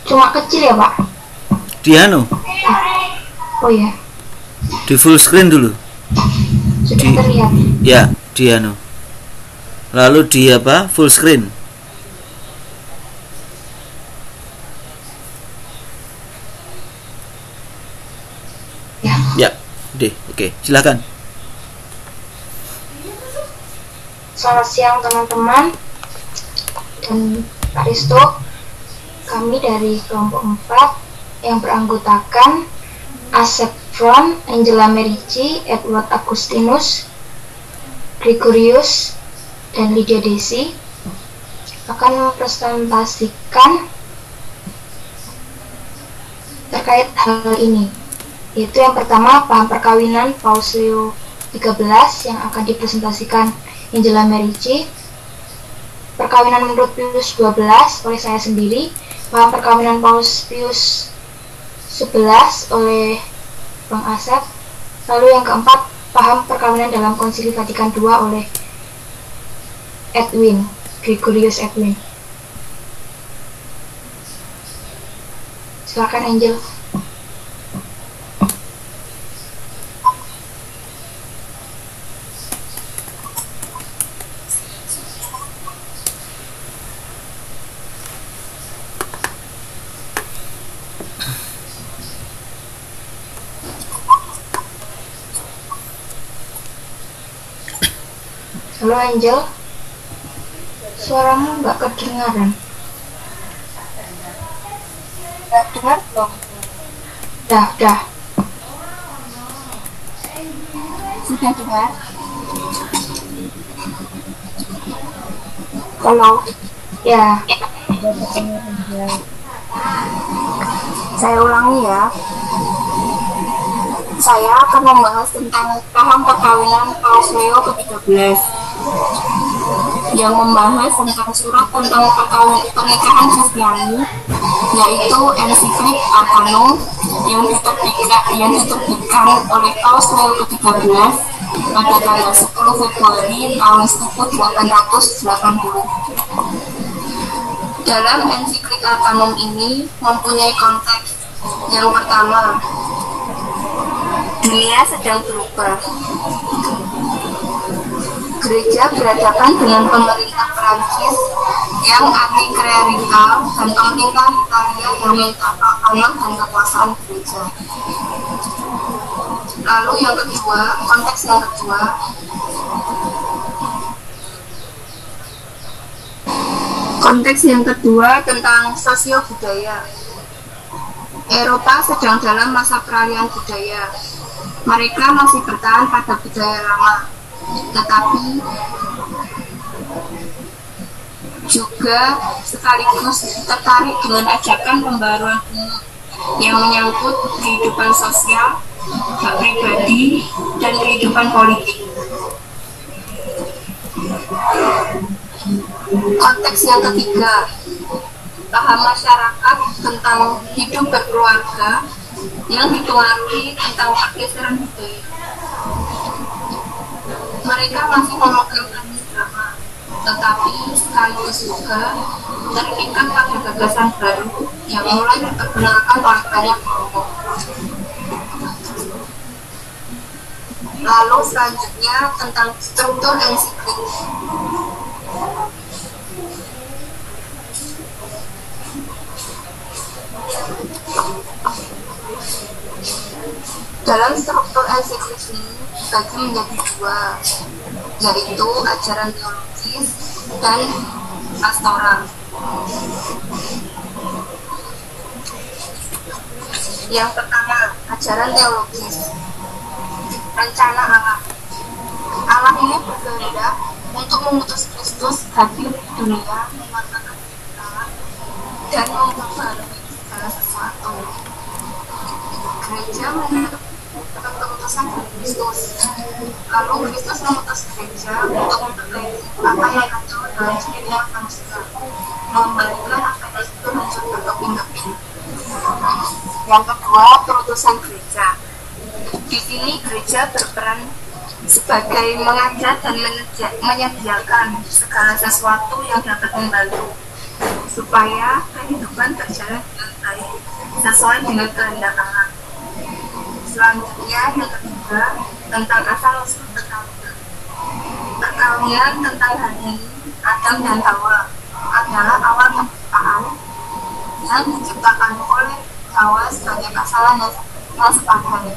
Cuma kecil ya Pak? Di anu? Oh ya. Di full screen dulu. Sudah terlihat. Ya, di anu. Lalu di apa? Full screen. Ya, deh. Oke, silakan. Selamat siang teman-teman dan Pak Risto. Kami dari kelompok 4 yang beranggotakan Asep Fron, Angela Merici, Edward Agustinus, Gregorius, dan Lydia Desi akan mempresentasikan terkait hal ini, yaitu yang pertama paham perkawinan Paus Leo XIII yang akan dipresentasikan Angela Merici, perkawinan menurut Pius XII oleh saya sendiri, paham perkawinan Paus Pius XI oleh Bang Asep, lalu yang keempat paham perkawinan dalam Konsili Vatikan II oleh Edwin, Gregorius Edwin. Silakan Angel. Halo Angel, suaramu nggak kedengaran. Nggak dengar belum? Dah. Sudah dengar? Halo? Ya. Saya ulangi ya. Saya akan membahas tentang paham perkawinan Paus Leo XIII yang membahas tentang surat tentang pernikahan Kristiani, yaitu ensiklik Arcanum yang diterbitkan oleh Paus Leo XIII pada tanggal 10 Februari tahun 1880. Dalam ensiklik Arcanum ini mempunyai konteks. Yang pertama, dunia sedang berubah. Gereja berhadapan dengan pemerintah Prancis yang anti-klerikal dan pemerintah Italia yang minta keamanan dan kekuasaan gereja. Lalu yang kedua, konteks yang kedua, tentang sosio budaya. Eropa sedang dalam masa peralihan budaya. Mereka masih bertahan pada budaya lama, tetapi juga sekaligus tertarik dengan ajakan pembaruan yang menyangkut kehidupan sosial, hak pribadi, dan kehidupan politik. Konteks yang ketiga, paham masyarakat tentang hidup berkeluarga yang dipengaruhi tentang pergeseran budaya. Mereka masih memegang agama, tetapi sekaligus juga terikat pada gagasan baru yang mulai diperkenalkan oleh banyak kelompok. Lalu selanjutnya tentang struktur ensiklik. Dalam struktur ensiklik ini dibagi menjadi dua, yaitu ajaran teologis dan pastoral. Yang pertama, ajaran teologis. Rencana Allah. Allah ini berkehendak untuk mengutus Kristus hadir di dunia, menyatakan Allah dan memperbarui segala sesuatu. Gereja menyatakan keputusan dari Kristus. Lalu Kristus mengutus gereja untuk memperbaiki apa yang hancur dalam dirinya manusia, membalikan apa yang itu hancur berkeping-keping. Yang kedua, perutusan gereja. Di sini gereja berperan sebagai mengajar dan menyediakan segala sesuatu yang dapat membantu supaya kehidupan berjalan dengan baik sesuai dengan kehendak Allah. Selanjutnya yang ketiga, tentang asal usul perkawinan. Perkawinan tentang hari ini, Adam dan Hawa adalah awal penciptaan yang diciptakan oleh Hawa sebagai pasangan yang sepadan.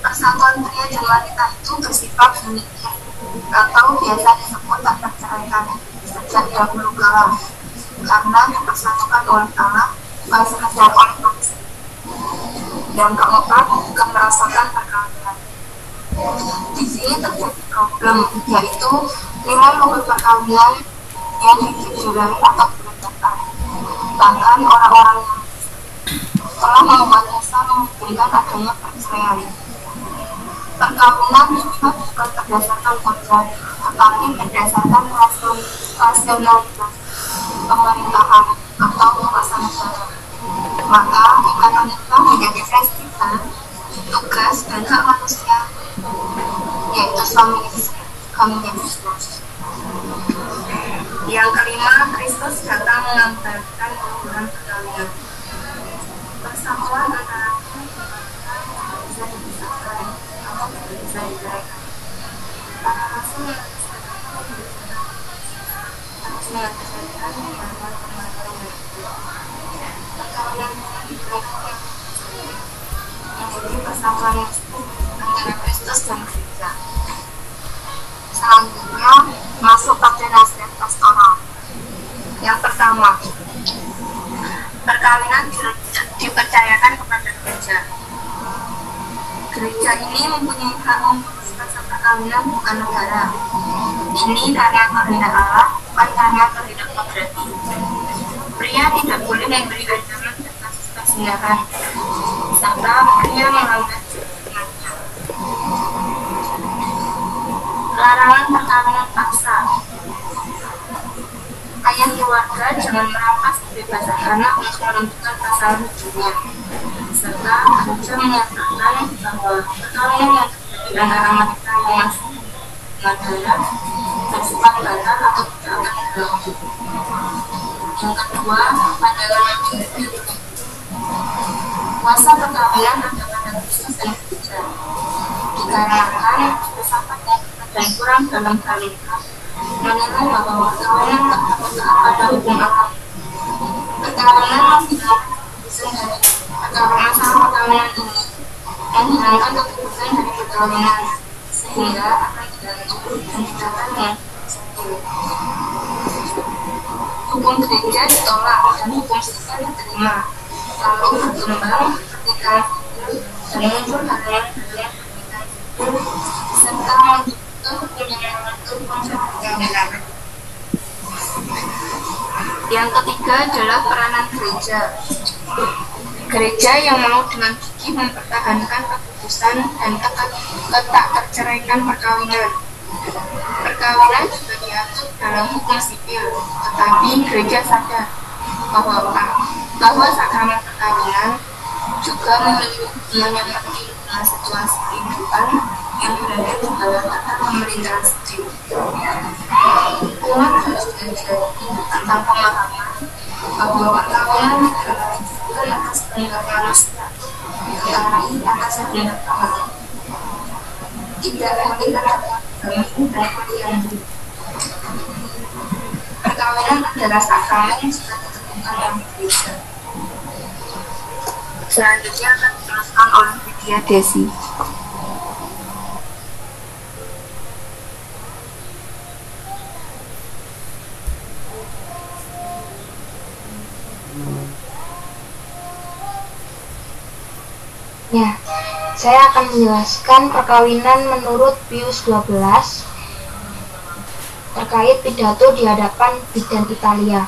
Persatuan pria dan wanita itu bersifat demikian atau biasa disebut tak terceraikan sejak dahulu kala, karena dipersatukan oleh Allah bukan sekedar oleh manusia. Yang keempat, kemerasakan perkawinan. Di sini terjadi problem, yaitu nilai luhur perkawinan yang dicederai atau dilecehkan. Bahkan orang-orang yang telah membuat Musa memungkinkan adanya perceraian. Perkawinan juga bukan berdasarkan kodrat, tetapi berdasarkan rasionalitas pemerintahan atau kuasa negara. Maka ikatan nikah menjadi festival, tugas dan hak manusia, yaitu suami istri juga menjadi jelas. Yang kelima, Kristus datang menggambarkan hubungan perkawinan. Persatuan antara bisa dipisahkan atau bisa diceraikan. Para rasul harus mengajarkan bahwa perkawinan menjadi persatuan antara Kristus dan gereja. Selanjutnya masuk pada nasihat pastoral. Yang pertama, perkawinan dipercayakan kepada gereja. Gereja ini mempunyai hak memutuskan perkawinan, bukan negara. Ini karena kehendak Allah, bukan karena kehendak kodratnya. Pria tidak boleh memberi ancaman dan kasus perzinahan, serta pria melanggar jurnalnya. Larangan perkawinan paksa. Ayah keluarga jangan merampas kebebasan anak untuk menentukan pasangan hidupnya, serta gereja menyatakan bahwa perkawinan yang terjadi antara wanita yang masih dengan darah bersifat batal atau tidak akan berlaku. Yang kedua, pandangan manusia. Kuasa perkawinan ada pada Kristus dan gereja, dikarenakan filsafat dan kurang dalam hal ini menilai bahwa perkawinan terdapat pada hukum Allah. Perkawinan masih bisa dari masalah perkawinan ini menghilangkan keputusan dari perkawinan, sehingga akan digantung dan dicatatnya sendiri. Hukum gereja ditolak dan hukum sosial diterima, lalu berkembang ketika dan muncul hal-hal serta membentuk hukum yang mengatur konsep perkawinan. Yang ketiga adalah peranan gereja. Gereja yang mau dengan gigih mempertahankan keputusan dan tak terceraikan perkawinan. Perkawinan juga diatur dalam hukum sipil, tetapi gereja sadar bahwa sakramen perkawinan juga memiliki hubungan yang penting dengan situasi kehidupan yang berada di bawah tata pemerintahan sipil. Umat harus belajar tentang pemahaman bahwa perkawinan adalah bukan atas kehendak manusia, tetapi atas kehendak Allah. Tidak terlihat dalam dan perkawinan adalah sakramen yang sudah ditentukan dalam gereja. Selanjutnya akan dijelaskan oleh Lydia Desi. Ya, saya akan menjelaskan perkawinan menurut Pius XII terkait pidato di hadapan bidan Italia.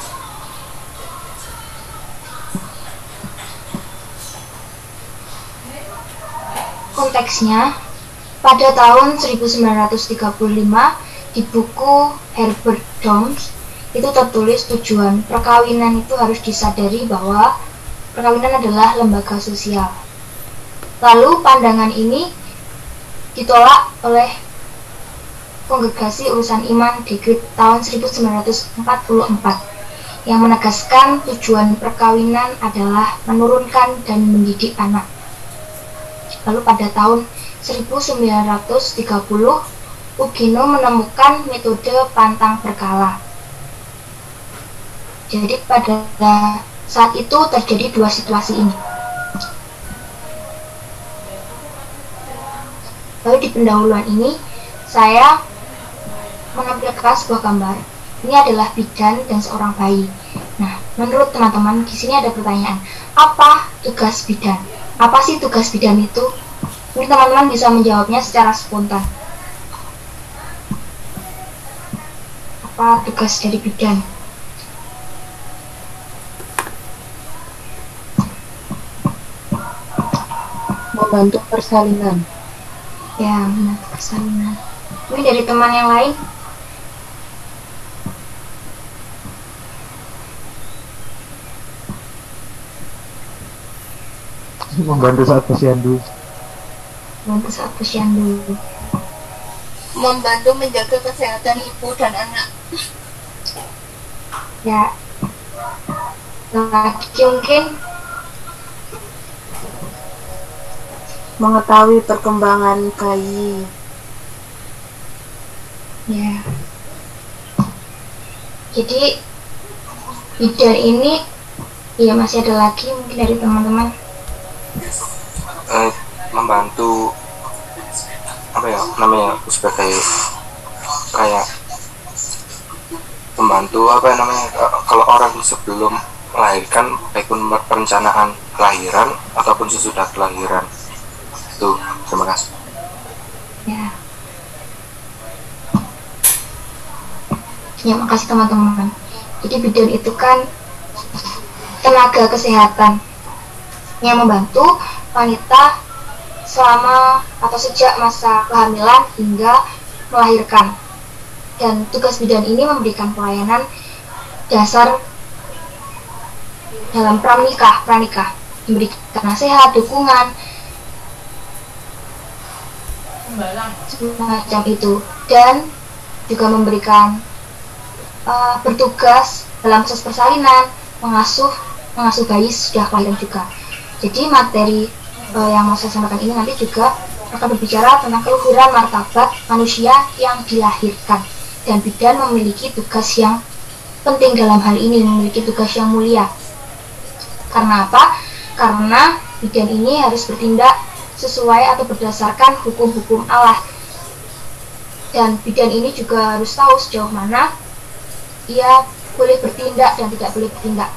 Konteksnya, pada tahun 1935 di buku Herbert Downs itu tertulis tujuan perkawinan itu harus disadari bahwa perkawinan adalah lembaga sosial. Lalu pandangan ini ditolak oleh Kongregasi Urusan Iman di tahun 1944 yang menegaskan tujuan perkawinan adalah menurunkan dan mendidik anak. Lalu pada tahun 1930 Ugino menemukan metode pantang berkala. Jadi pada saat itu terjadi dua situasi ini. Lalu di pendahuluan ini saya menampilkan sebuah gambar. Ini adalah bidan dan seorang bayi. Nah, menurut teman-teman di sini ada pertanyaan, apa tugas bidan? Apa sih tugas bidan itu? Mungkin teman-teman bisa menjawabnya secara spontan. Apa tugas dari bidan? Membantu persalinan. Ya, membantu persalinan. Mungkin dari teman yang lain? Membantu saat posyandu. Membantu saat posyandu. Membantu menjaga kesehatan ibu dan anak. Ya, lagi mungkin Mengetahui perkembangan bayi. ya. Jadi bidan ini, ya masih ada lagi mungkin dari teman-teman. Membantu apa ya namanya sebagai kayak membantu apa namanya kalau orang sebelum melahirkan baik pun perencanaan kelahiran ataupun sesudah kelahiran itu. Terima kasih. Ya. Ya, makasih teman-teman. Jadi bidan itu kan tenaga kesehatan yang membantu wanita selama atau sejak masa kehamilan hingga melahirkan. Dan tugas bidan ini memberikan pelayanan dasar dalam pranikah, memberikan nasihat, dukungan, semacam itu, dan juga memberikan bertugas dalam proses persalinan, mengasuh bayi sudah kelahiran juga. Jadi materi yang mau saya sampaikan ini nanti juga akan berbicara tentang keluhuran martabat manusia yang dilahirkan, dan bidan memiliki tugas yang penting dalam hal ini, memiliki tugas yang mulia. Karena apa? Karena bidan ini harus bertindak sesuai atau berdasarkan hukum-hukum Allah, dan bidan ini juga harus tahu sejauh mana ia boleh bertindak dan tidak boleh bertindak.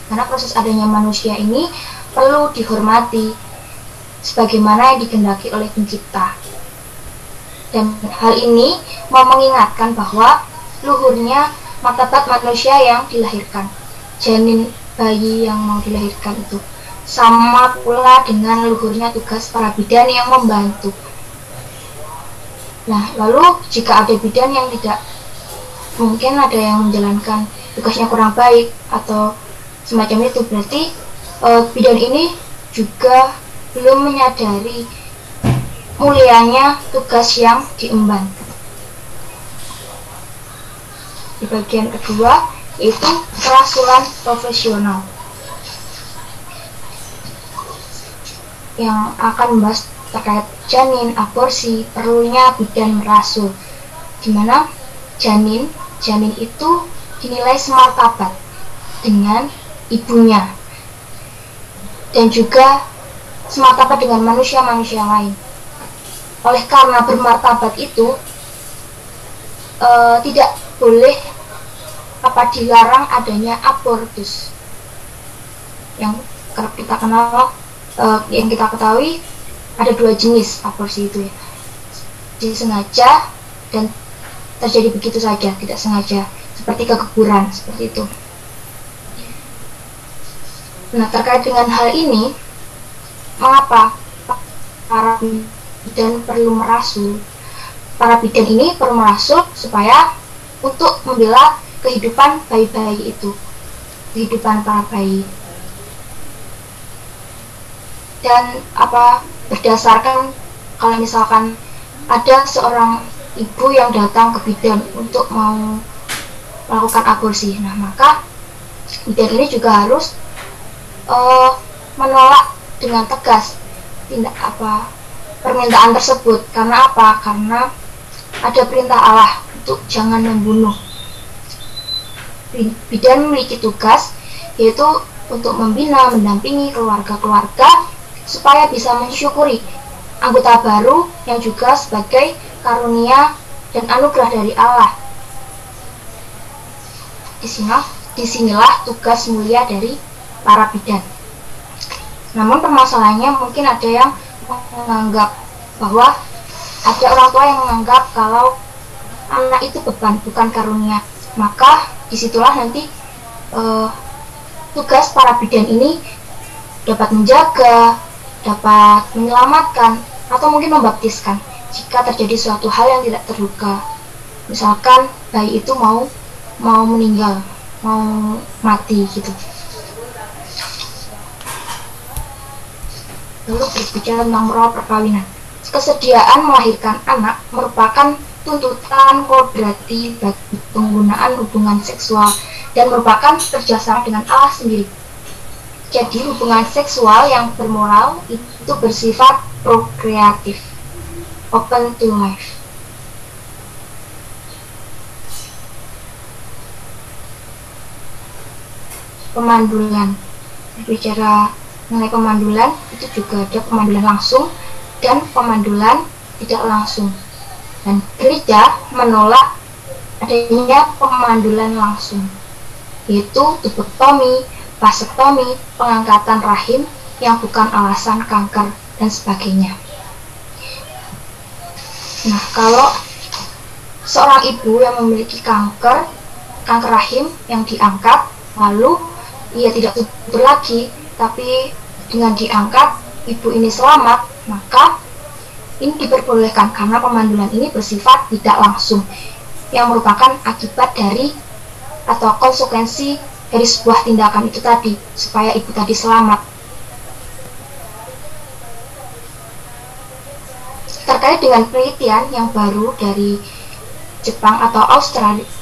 Karena proses adanya manusia ini perlu dihormati sebagaimana yang dikehendaki oleh pencipta. Dan hal ini mau mengingatkan bahwa luhurnya martabat manusia yang dilahirkan, janin bayi yang mau dilahirkan itu, sama pula dengan luhurnya tugas para bidan yang membantu. Nah, lalu jika ada bidan yang tidak, mungkin ada yang menjalankan tugasnya kurang baik atau semacam itu, berarti bidan ini juga belum menyadari mulianya tugas yang diemban. Di bagian kedua yaitu kerasulan profesional, yang akan membahas terkait janin, aborsi, perlunya bidan merasul, dimana janin itu dinilai semartabat dengan ibunya dan juga semartabat dengan manusia-manusia lain. Oleh karena bermartabat itu tidak boleh dilarang adanya abortus yang kerap kita kenal yang kita ketahui ada dua jenis aborsi itu ya, disengaja dan terjadi begitu saja, tidak sengaja, seperti keguguran seperti itu. Nah, terkait dengan hal ini, mengapa para bidan perlu merasuk? Para bidan ini perlu merasuk supaya untuk membela kehidupan bayi-bayi itu, kehidupan para bayi. Dan berdasarkan kalau misalkan ada seorang ibu yang datang ke bidan untuk mau melakukan aborsi, nah maka bidan ini juga harus menolak dengan tegas permintaan tersebut. Karena apa? Karena ada perintah Allah untuk jangan membunuh. Bidan memiliki tugas yaitu untuk membina, mendampingi keluarga-keluarga supaya bisa mensyukuri anggota baru yang juga sebagai karunia dan anugerah dari Allah. Disinilah tugas mulia dari para bidan. Namun permasalahannya mungkin ada yang menganggap bahwa ada orang tua yang menganggap kalau anak itu beban, bukan karunia. Maka disitulah nanti tugas para bidan ini dapat menjaga, dapat menyelamatkan, atau mungkin membaptiskan jika terjadi suatu hal yang tidak terduga. Misalkan bayi itu mau meninggal, mau mati gitu. Lalu berbicara tentang moral perkawinan. Kesediaan melahirkan anak merupakan tuntutan kodrati bagi penggunaan hubungan seksual dan merupakan kerjasama dengan Allah sendiri. Jadi hubungan seksual yang bermoral itu bersifat prokreatif, open to life. Pemandulan. Bicara mengenai pemandulan, itu juga ada pemandulan langsung dan pemandulan tidak langsung. Dan gereja menolak adanya pemandulan langsung, yaitu tubektomi, vasektomi, pengangkatan rahim yang bukan alasan kanker, dan sebagainya. Nah, kalau seorang ibu yang memiliki kanker rahim yang diangkat, lalu ia tidak subur lagi, tapi dengan diangkat ibu ini selamat, maka ini diperbolehkan karena pemandulan ini bersifat tidak langsung, yang merupakan akibat dari atau konsekuensi dari sebuah tindakan itu tadi, supaya ibu tadi selamat. Terkait dengan penelitian yang baru dari Jepang atau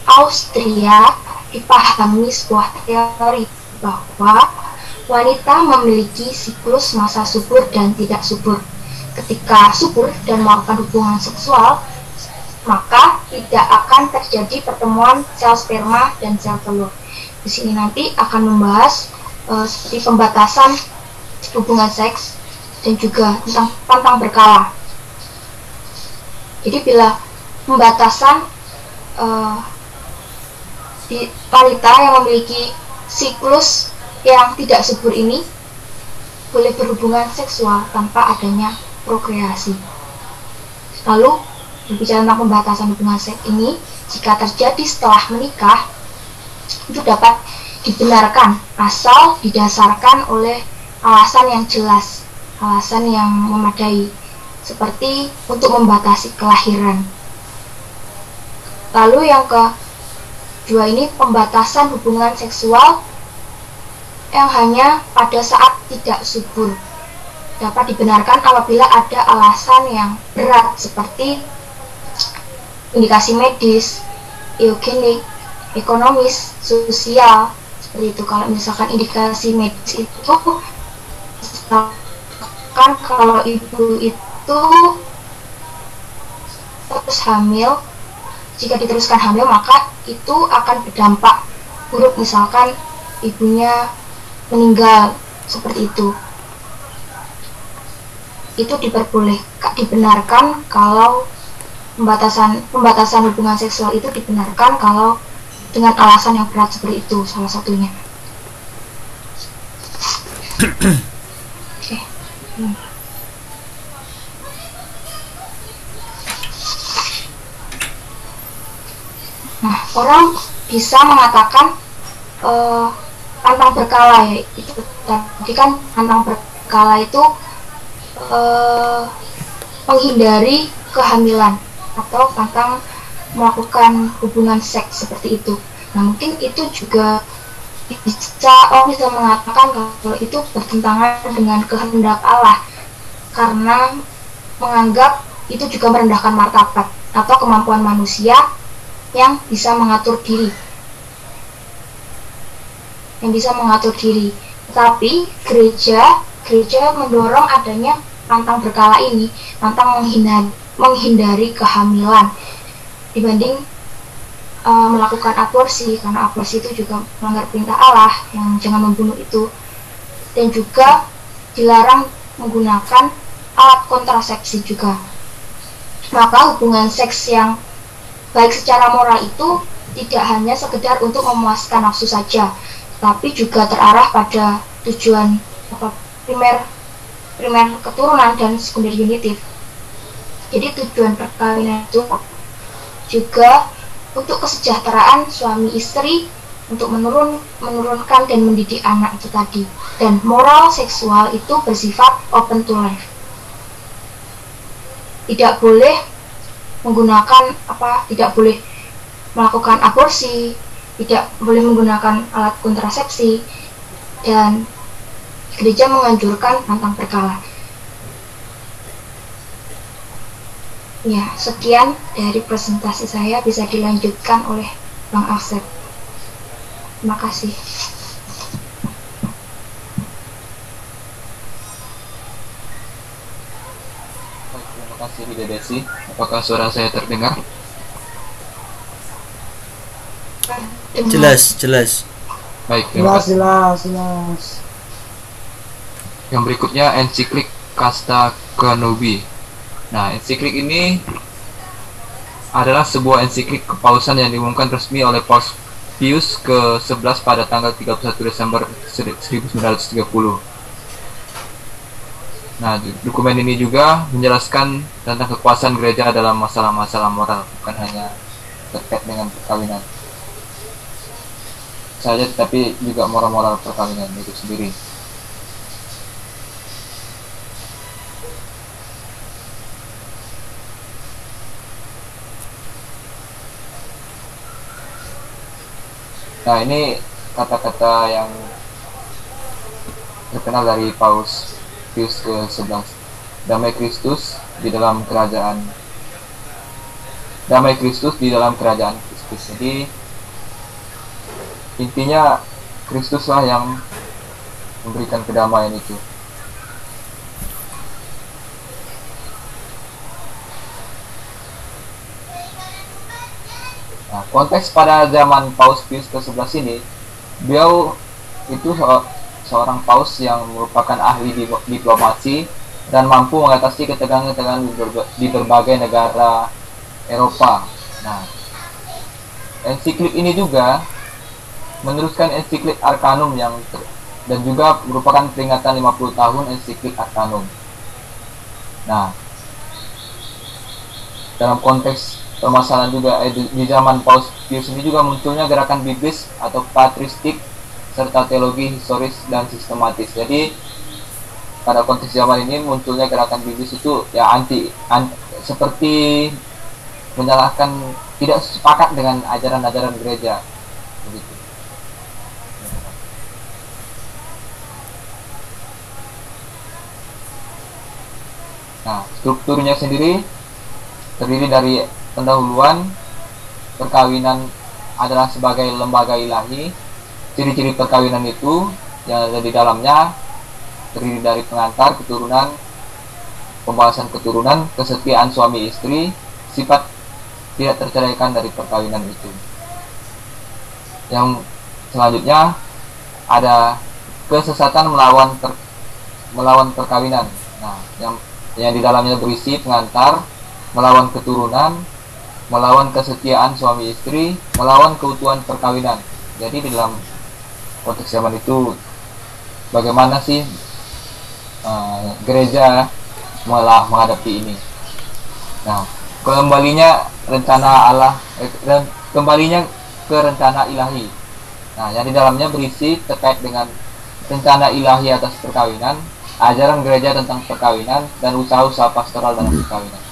Austria, dipahami sebuah teori bahwa wanita memiliki siklus masa subur dan tidak subur. Ketika subur dan melakukan hubungan seksual, maka tidak akan terjadi pertemuan sel sperma dan sel telur. Di sini nanti akan membahas seperti pembatasan hubungan seks dan juga tentang pantang berkala. Jadi bila pembatasan di wanita yang memiliki siklus yang tidak subur ini boleh berhubungan seksual tanpa adanya prokreasi. Lalu berbicara tentang pembatasan hubungan seks ini, jika terjadi setelah menikah, itu dapat dibenarkan asal didasarkan oleh alasan yang jelas, alasan yang memadai, seperti untuk membatasi kelahiran. Lalu yang kedua ini pembatasan hubungan seksual yang hanya pada saat tidak subur, dapat dibenarkan apabila ada alasan yang berat seperti indikasi medis, eugenik, ekonomis, sosial, seperti itu. Kalau misalkan indikasi medis itu, misalkan kalau ibu itu terus hamil, jika diteruskan hamil maka itu akan berdampak buruk, misalkan ibunya meninggal, seperti itu. Itu dibenarkan kalau pembatasan hubungan seksual itu dibenarkan kalau dengan alasan yang berat seperti itu, salah satunya. Oke. Nah, orang bisa mengatakan pantang berkala ya, itu tadi kan pantang berkala itu menghindari kehamilan atau pantang melakukan hubungan seks seperti itu. Nah, mungkin itu juga orang bisa mengatakan kalau itu bertentangan dengan kehendak Allah karena menganggap itu juga merendahkan martabat atau kemampuan manusia yang bisa mengatur diri. Tapi gereja mendorong adanya pantang berkala ini, pantang menghindari kehamilan dibanding melakukan aborsi, karena aborsi itu juga melanggar perintah Allah yang jangan membunuh itu, dan juga dilarang menggunakan alat kontrasepsi juga. Maka hubungan seks yang baik secara moral itu tidak hanya sekedar untuk memuaskan nafsu saja, tapi juga terarah pada tujuan primer keturunan dan sekunder genitif. Jadi tujuan perkawinan itu juga untuk kesejahteraan suami istri, untuk menurunkan dan mendidik anak itu tadi. Dan moral seksual itu bersifat open to life. Tidak boleh melakukan aborsi, tidak boleh menggunakan alat kontrasepsi, dan gereja menganjurkan pantang berkala. Ya, sekian dari presentasi saya, bisa dilanjutkan oleh Bang Asep. Terima kasih. Terima kasih Bida Desi. Apakah suara saya terdengar? Jelas. Baik, terima kasih. Jelas. Yang berikutnya ensiklik Casta Canubi. Nah, ensiklik ini adalah sebuah ensiklik kepausan yang diumumkan resmi oleh Paus Pius ke-11 pada tanggal 31 Desember 1930. Nah, dokumen ini juga menjelaskan tentang kekuasaan gereja dalam masalah-masalah moral, bukan hanya terkait dengan perkawinan saja, tetapi juga moral-moral perkawinan itu sendiri. Nah, ini kata-kata yang terkenal dari Paus Pius ke-11. Damai Kristus di dalam kerajaan Kristus. Jadi intinya Kristuslah yang memberikan kedamaian itu. Nah, konteks pada zaman Paus Pius ke-11 ini, beliau itu seorang paus yang merupakan ahli diplomasi dan mampu mengatasi ketegangan-ketegangan di berbagai negara Eropa. Nah, ensiklik ini juga meneruskan ensiklik Arcanum dan juga merupakan peringatan 50 tahun ensiklik Arcanum. Nah, dalam konteks permasalahan juga di zaman Paus Pius ini juga munculnya gerakan biblis atau patristik serta teologi historis dan sistematis. Jadi pada konteks zaman ini munculnya gerakan biblis itu ya anti seperti menyalahkan, tidak sepakat dengan ajaran-ajaran gereja begitu. Nah, strukturnya sendiri terdiri dari pendahuluan, perkawinan adalah sebagai lembaga ilahi. Ciri-ciri perkawinan itu yang ada di dalamnya terdiri dari pengantar, keturunan, pembahasan keturunan, kesetiaan suami istri, sifat tidak terceraikan dari perkawinan itu. Yang selanjutnya ada kesesatan melawan perkawinan. Nah, yang di dalamnya berisi pengantar, melawan keturunan, melawan kesetiaan suami istri, melawan keutuhan perkawinan. Jadi di dalam konteks zaman itu bagaimana sih gereja menghadapi ini. Nah, kembalinya ke rencana ilahi. Nah, yang di dalamnya berisi terkait dengan rencana ilahi atas perkawinan, ajaran gereja tentang perkawinan, dan usaha-usaha pastoral dalam perkawinan.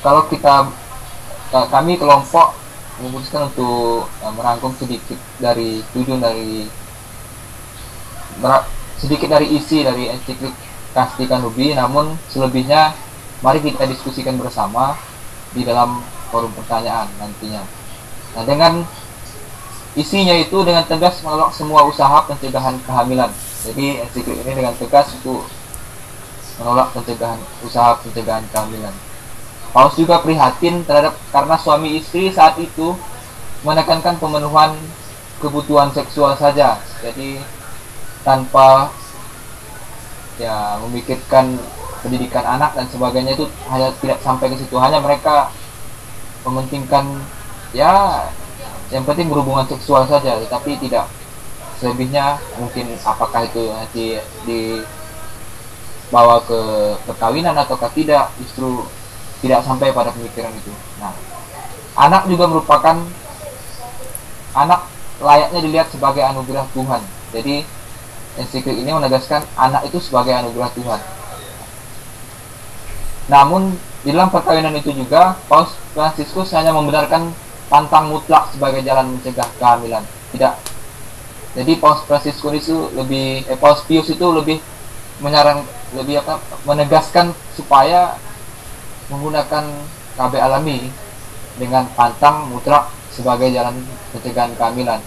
Kalau kami kelompok memutuskan untuk merangkum sedikit dari isi dari ensiklik Castità Nubi, namun selebihnya mari kita diskusikan bersama di dalam forum pertanyaan nantinya. Nah, dengan isinya itu dengan tegas menolak semua usaha pencegahan kehamilan. Jadi ensiklik ini dengan tegas itu menolak usaha pencegahan kehamilan. Paus juga prihatin karena suami istri saat itu menekankan pemenuhan kebutuhan seksual saja, jadi tanpa memikirkan pendidikan anak dan sebagainya. Itu hanya tidak sampai ke situ, hanya mereka mementingkan yang penting berhubungan seksual saja, tetapi tidak selebihnya. Mungkin apakah itu nanti dibawa ke perkawinan ataukah tidak, justru tidak sampai pada pemikiran itu. Nah, anak juga merupakan layaknya dilihat sebagai anugerah Tuhan. Jadi ensiklik ini menegaskan anak itu sebagai anugerah Tuhan. Namun di dalam perkawinan itu juga Paus Fransiskus hanya membenarkan pantang mutlak sebagai jalan mencegah kehamilan. Tidak. Jadi Paus Pius itu lebih menegaskan supaya menggunakan KB alami dengan pantang mutlak sebagai jalan pencegahan kehamilan,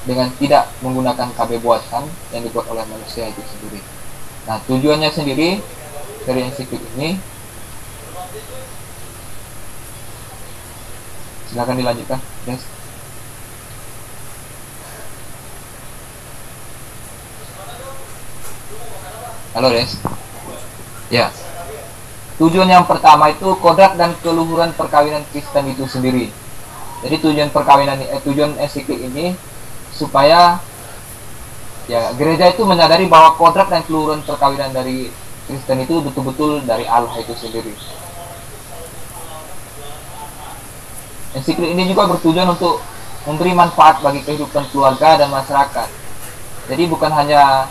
dengan tidak menggunakan KB buatan yang dibuat oleh manusia itu sendiri. Nah, tujuannya sendiri dari ensiklik ini, silakan dilanjutkan, Des. Halo, Des. Ya. Tujuan yang pertama itu kodrat dan keluhuran perkawinan Kristen itu sendiri. Jadi tujuan ensiklik ini supaya gereja itu menyadari bahwa kodrat dan keluhuran perkawinan dari Kristen itu betul-betul dari Allah itu sendiri. Ensiklik ini juga bertujuan untuk memberi manfaat bagi kehidupan keluarga dan masyarakat. Jadi bukan hanya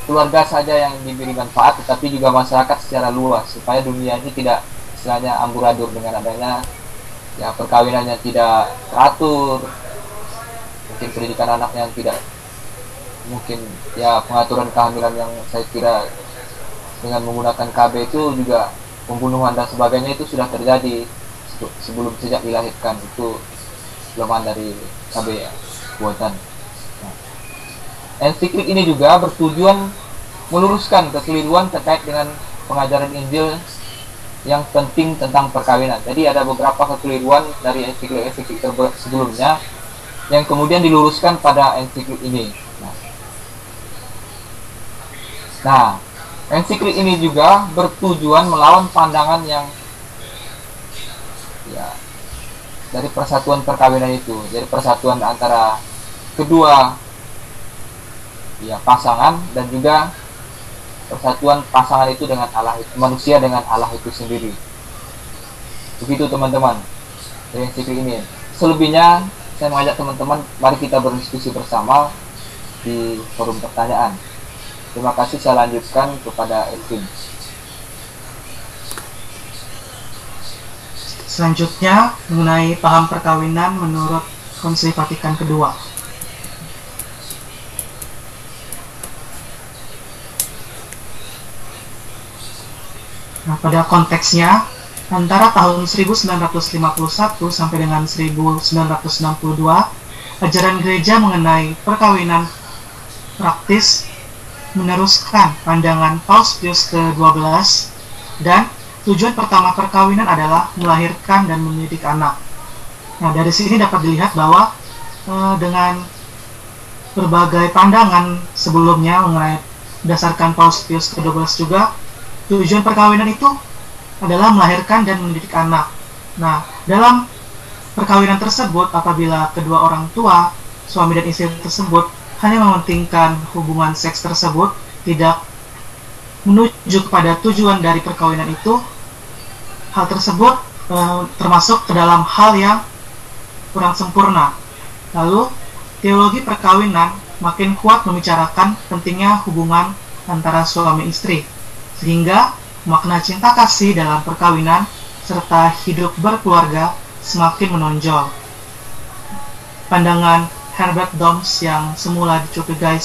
keluarga saja yang diberi manfaat, tetapi juga masyarakat secara luas, supaya dunia ini tidak istilahnya amburadul dengan adanya perkawinan yang tidak teratur, mungkin pendidikan anak yang tidak, mungkin pengaturan kehamilan yang saya kira dengan menggunakan KB itu juga pembunuhan dan sebagainya itu sudah terjadi sejak dilahirkan, itu kelemahan dari KB buatan. Ensiklik ini juga bertujuan meluruskan kekeliruan terkait dengan pengajaran Injil yang penting tentang perkawinan. Jadi ada beberapa kekeliruan dari ensiklik sebelumnya yang kemudian diluruskan pada ensiklik ini. Nah, ensiklik ini juga bertujuan melawan pandangan yang dari persatuan perkawinan itu, jadi persatuan antara kedua pasangan, dan juga persatuan pasangan itu dengan Allah, manusia dengan Allah itu sendiri. Begitu teman-teman dari ensiklik ini. Selebihnya saya mengajak teman-teman, mari kita berdiskusi bersama di forum pertanyaan. Terima kasih, saya lanjutkan kepada Edwin. Selanjutnya mengenai paham perkawinan menurut Konsili Vatikan kedua. Nah, pada konteksnya antara tahun 1951 sampai dengan 1962, ajaran gereja mengenai perkawinan praktis meneruskan pandangan Paus Pius ke-12, dan tujuan pertama perkawinan adalah melahirkan dan mendidik anak. Nah, dari sini dapat dilihat bahwa dengan berbagai pandangan sebelumnya mengenai berdasarkan Paus Pius ke-12 juga, tujuan perkawinan itu adalah melahirkan dan mendidik anak. Nah, dalam perkawinan tersebut apabila kedua orang tua, suami dan istri tersebut hanya mementingkan hubungan seks tersebut, tidak menuju kepada tujuan dari perkawinan itu, hal tersebut termasuk ke dalam hal yang kurang sempurna. Lalu, teologi perkawinan makin kuat membicarakan pentingnya hubungan antara suami istri, sehingga makna cinta kasih dalam perkawinan serta hidup berkeluarga semakin menonjol. Pandangan Herbert Doms yang semula dicurigai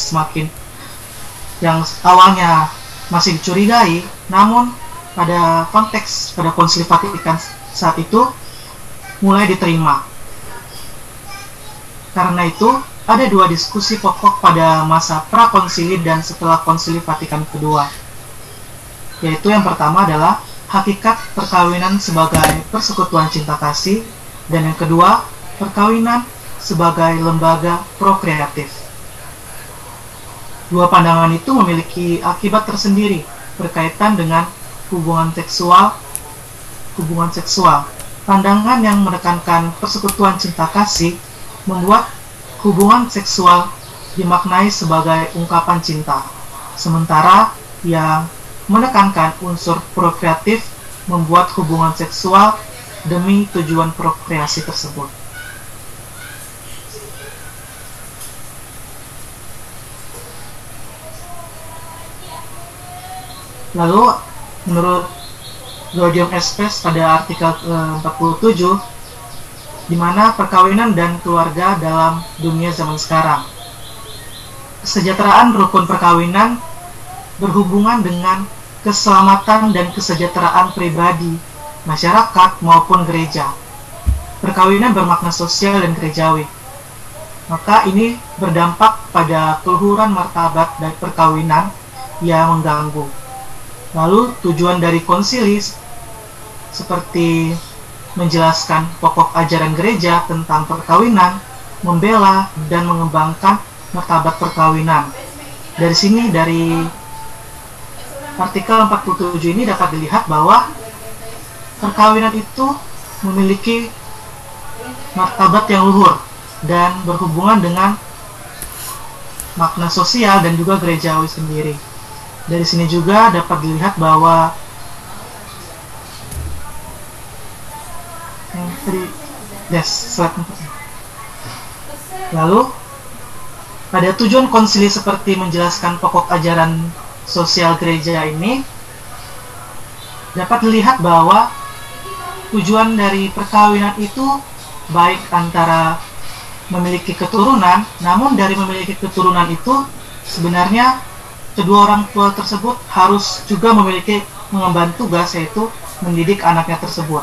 yang awalnya masih dicurigai, namun pada Konsili Vatikan saat itu mulai diterima. Karena itu, ada dua diskusi pokok pada masa prakonsili dan setelah Konsili Vatikan kedua, yaitu yang pertama adalah hakikat perkawinan sebagai persekutuan cinta kasih, dan yang kedua, perkawinan sebagai lembaga prokreatif. Dua pandangan itu memiliki akibat tersendiri berkaitan dengan hubungan seksual. Pandangan yang menekankan persekutuan cinta kasih membuat hubungan seksual dimaknai sebagai ungkapan cinta, sementara yang menekankan unsur prokreatif membuat hubungan seksual demi tujuan prokreasi tersebut. Lalu, menurut Gaudium et Spes pada artikel 47, di mana perkawinan dan keluarga dalam dunia zaman sekarang. Kesejahteraan rukun perkawinan berhubungan dengan keselamatan dan kesejahteraan pribadi, masyarakat maupun gereja. Perkawinan bermakna sosial dan gerejawi. Maka ini berdampak pada keluhuran martabat dari perkawinan yang mengganggu. Lalu tujuan dari konsili seperti menjelaskan pokok ajaran gereja tentang perkawinan, membela dan mengembangkan martabat perkawinan. Dari sini, dari artikel 47 ini dapat dilihat bahwa perkawinan itu memiliki martabat yang luhur dan berhubungan dengan makna sosial dan juga gerejawi sendiri. Dari sini juga dapat dilihat bahwa lalu pada tujuan konsili seperti menjelaskan pokok ajaran sosial gereja ini, dapat dilihat bahwa tujuan dari perkawinan itu baik antara memiliki keturunan, namun dari memiliki keturunan itu sebenarnya kedua orang tua tersebut harus juga mengemban tugas, yaitu mendidik anaknya tersebut.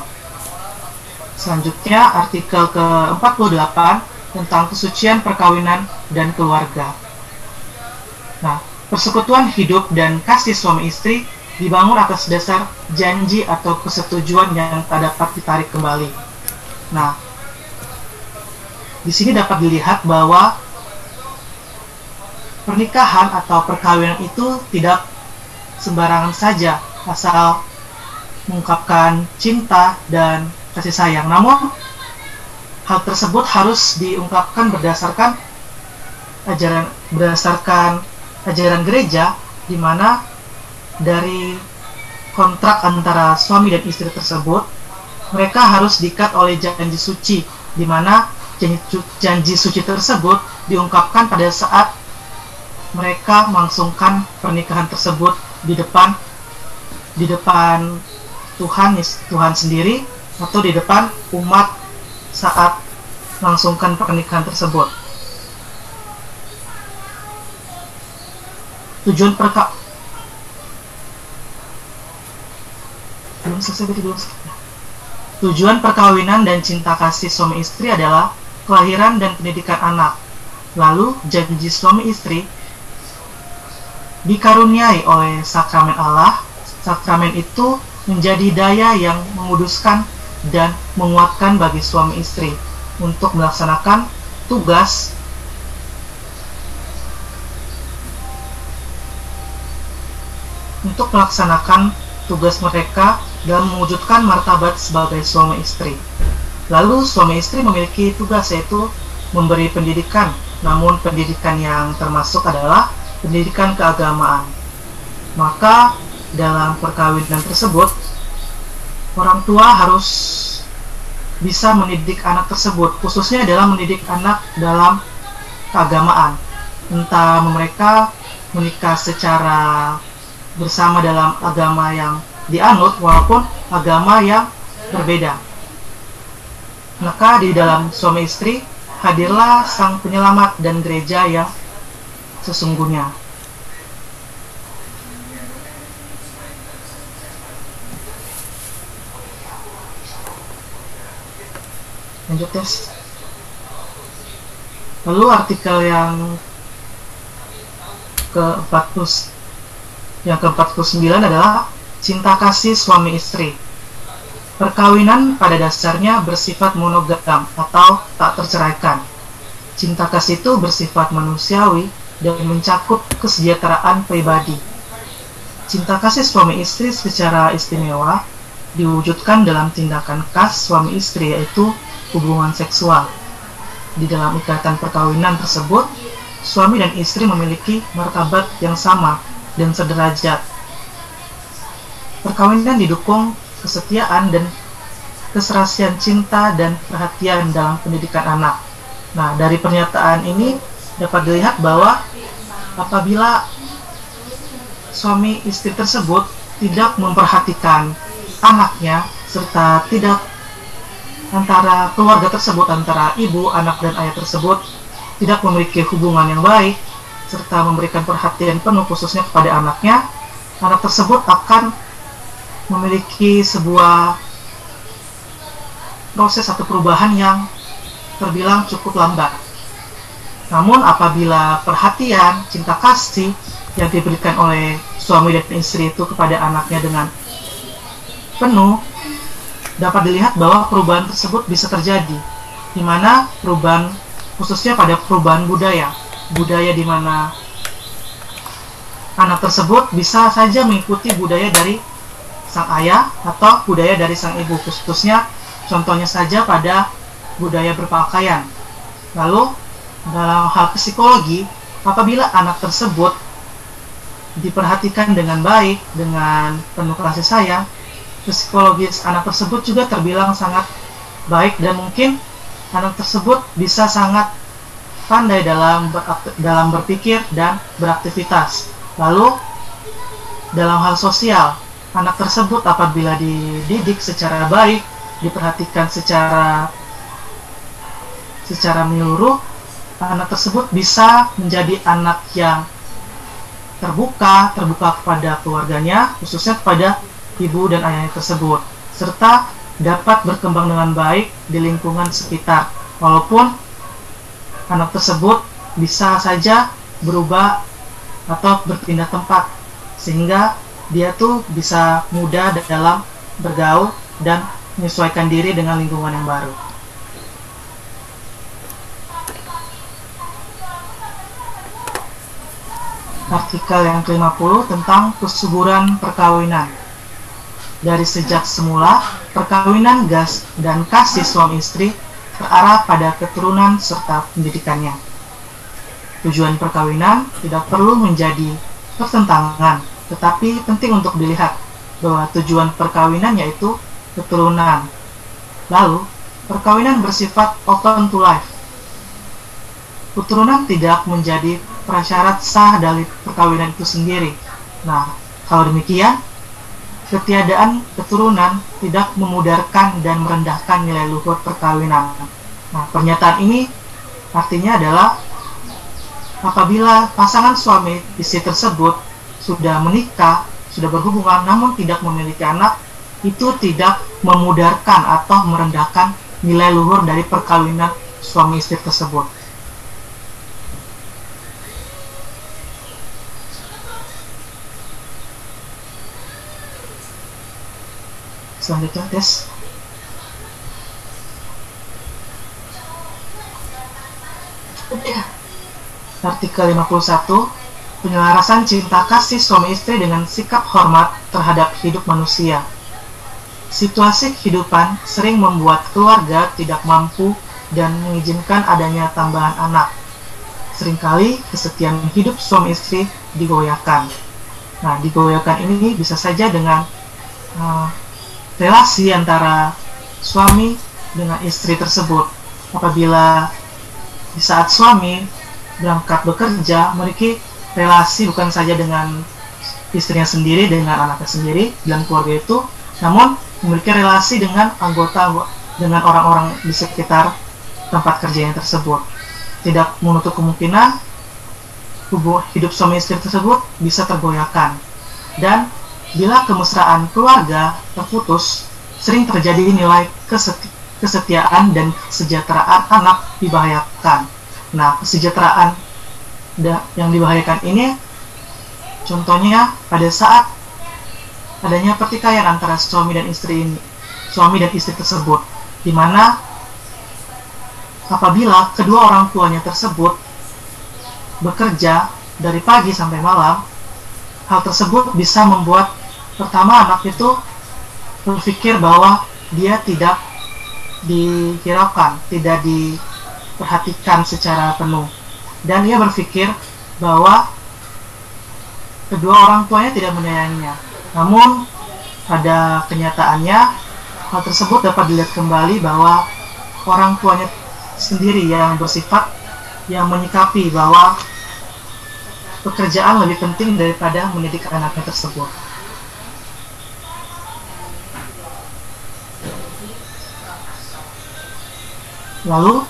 Selanjutnya, artikel ke-48 tentang kesucian perkawinan dan keluarga. Nah, persekutuan hidup dan kasih suami istri dibangun atas dasar janji atau persetujuan yang tak dapat ditarik kembali. Nah, di sini dapat dilihat bahwa pernikahan atau perkawinan itu tidak sembarangan saja asal mengungkapkan cinta dan kasih sayang. Namun, hal tersebut harus diungkapkan berdasarkan ajaran gereja, di mana dari kontrak antara suami dan istri tersebut, mereka harus diikat oleh janji suci, di mana janji suci tersebut diungkapkan pada saat mereka melangsungkan pernikahan tersebut di depan Tuhan sendiri, atau di depan umat saat melangsungkan pernikahan tersebut. Tujuan perkawinan dan cinta kasih suami istri adalah kelahiran dan pendidikan anak. Lalu janji suami istri dikaruniai oleh sakramen Allah. Sakramen itu menjadi daya yang menguduskan dan menguatkan bagi suami istri untuk melaksanakan tugas mereka dalam mewujudkan martabat sebagai suami istri. Lalu suami istri memiliki tugas, yaitu memberi pendidikan, namun pendidikan yang termasuk adalah pendidikan keagamaan. Maka dalam perkawinan tersebut, orang tua harus bisa mendidik anak tersebut, khususnya dalam mendidik anak dalam keagamaan. Entah mereka menikah secara bersama dalam agama yang dianut walaupun agama yang berbeda. Maka di dalam suami istri hadirlah sang penyelamat dan gereja yang sesungguhnya. Lanjut, tes. Lalu artikel yang ke-49 adalah cinta kasih suami istri. Perkawinan pada dasarnya bersifat monogam atau tak terceraikan. Cinta kasih itu bersifat manusiawi dan mencakup kesejahteraan pribadi. Cinta kasih suami istri secara istimewa diwujudkan dalam tindakan khas suami istri, yaitu hubungan seksual. Di dalam ikatan perkawinan tersebut, suami dan istri memiliki martabat yang sama dan sederajat. Perkawinan didukung kesetiaan dan keserasian cinta dan perhatian dalam pendidikan anak. Nah, dari pernyataan ini dapat dilihat bahwa apabila suami istri tersebut tidak memperhatikan anaknya, serta tidak antara keluarga tersebut, antara ibu, anak, dan ayah tersebut tidak memiliki hubungan yang baik, serta memberikan perhatian penuh khususnya kepada anaknya, anak tersebut akan memiliki sebuah proses atau perubahan yang terbilang cukup lambat. Namun apabila perhatian, cinta kasih yang diberikan oleh suami dan istri itu kepada anaknya dengan penuh, dapat dilihat bahwa perubahan tersebut bisa terjadi, di mana perubahan khususnya pada perubahan budaya di mana anak tersebut bisa saja mengikuti budaya dari sang ayah atau budaya dari sang ibu, khususnya contohnya saja pada budaya berpakaian. Lalu dalam hal psikologi, apabila anak tersebut diperhatikan dengan baik, dengan penuh kasih sayang, psikologis anak tersebut juga terbilang sangat baik, dan mungkin anak tersebut bisa sangat pandai dalam berpikir dan beraktivitas. Lalu dalam hal sosial, anak tersebut apabila dididik secara baik, diperhatikan secara menyeluruh, anak tersebut bisa menjadi anak yang terbuka kepada keluarganya, khususnya kepada ibu dan ayahnya tersebut, serta dapat berkembang dengan baik di lingkungan sekitar, walaupun anak tersebut bisa saja berubah atau berpindah tempat, sehingga dia tuh bisa mudah dalam bergaul dan menyesuaikan diri dengan lingkungan yang baru. Artikel yang ke-50 tentang kesuburan perkawinan. Dari sejak semula, perkawinan dan kasih suami istri terarah pada keturunan serta pendidikannya. Tujuan perkawinan tidak perlu menjadi pertentangan, tetapi penting untuk dilihat bahwa tujuan perkawinan yaitu keturunan. Lalu, perkawinan bersifat open to life. Keturunan tidak menjadi prasyarat sah dari perkawinan itu sendiri. Nah, kalau demikian, ketiadaan keturunan tidak memudarkan dan merendahkan nilai luhur perkawinan. Nah, pernyataan ini artinya adalah apabila pasangan suami istri tersebut sudah menikah, sudah berhubungan, namun tidak memiliki anak, itu tidak memudarkan atau merendahkan nilai luhur dari perkawinan suami istri tersebut. Selanjutnya, tes. Udah. Artikel 51, penyelarasan cinta kasih suami istri dengan sikap hormat terhadap hidup manusia. situasi kehidupan sering membuat keluarga tidak mampu dan mengizinkan adanya tambahan anak. Seringkali kesetiaan hidup suami istri digoyahkan. Nah, digoyahkan ini bisa saja dengan relasi antara suami dengan istri tersebut. Apabila di saat suami berangkat bekerja, memiliki relasi bukan saja dengan istrinya sendiri, dengan anaknya sendiri dan keluarga itu, namun memiliki relasi dengan dengan orang-orang di sekitar tempat kerjanya tersebut. Tidak menutup kemungkinan hidup suami istri tersebut bisa tergoyahkan. Dan bila kemesraan keluarga terputus, sering terjadi nilai kesetiaan dan kesejahteraan anak dibahayakan. Nah, kesejahteraan yang dibahayakan ini contohnya pada saat adanya pertikaian antara suami dan istri tersebut, di mana apabila kedua orang tuanya tersebut bekerja dari pagi sampai malam, hal tersebut bisa membuat pertama anak itu berpikir bahwa dia tidak dihiraukan, tidak diperhatikan secara penuh, dan ia berpikir bahwa kedua orang tuanya tidak menyayanginya. Namun pada kenyataannya hal tersebut dapat dilihat kembali bahwa orang tuanya sendiri yang bersifat yang menyikapi bahwa pekerjaan lebih penting daripada mendidik anaknya tersebut. Lalu,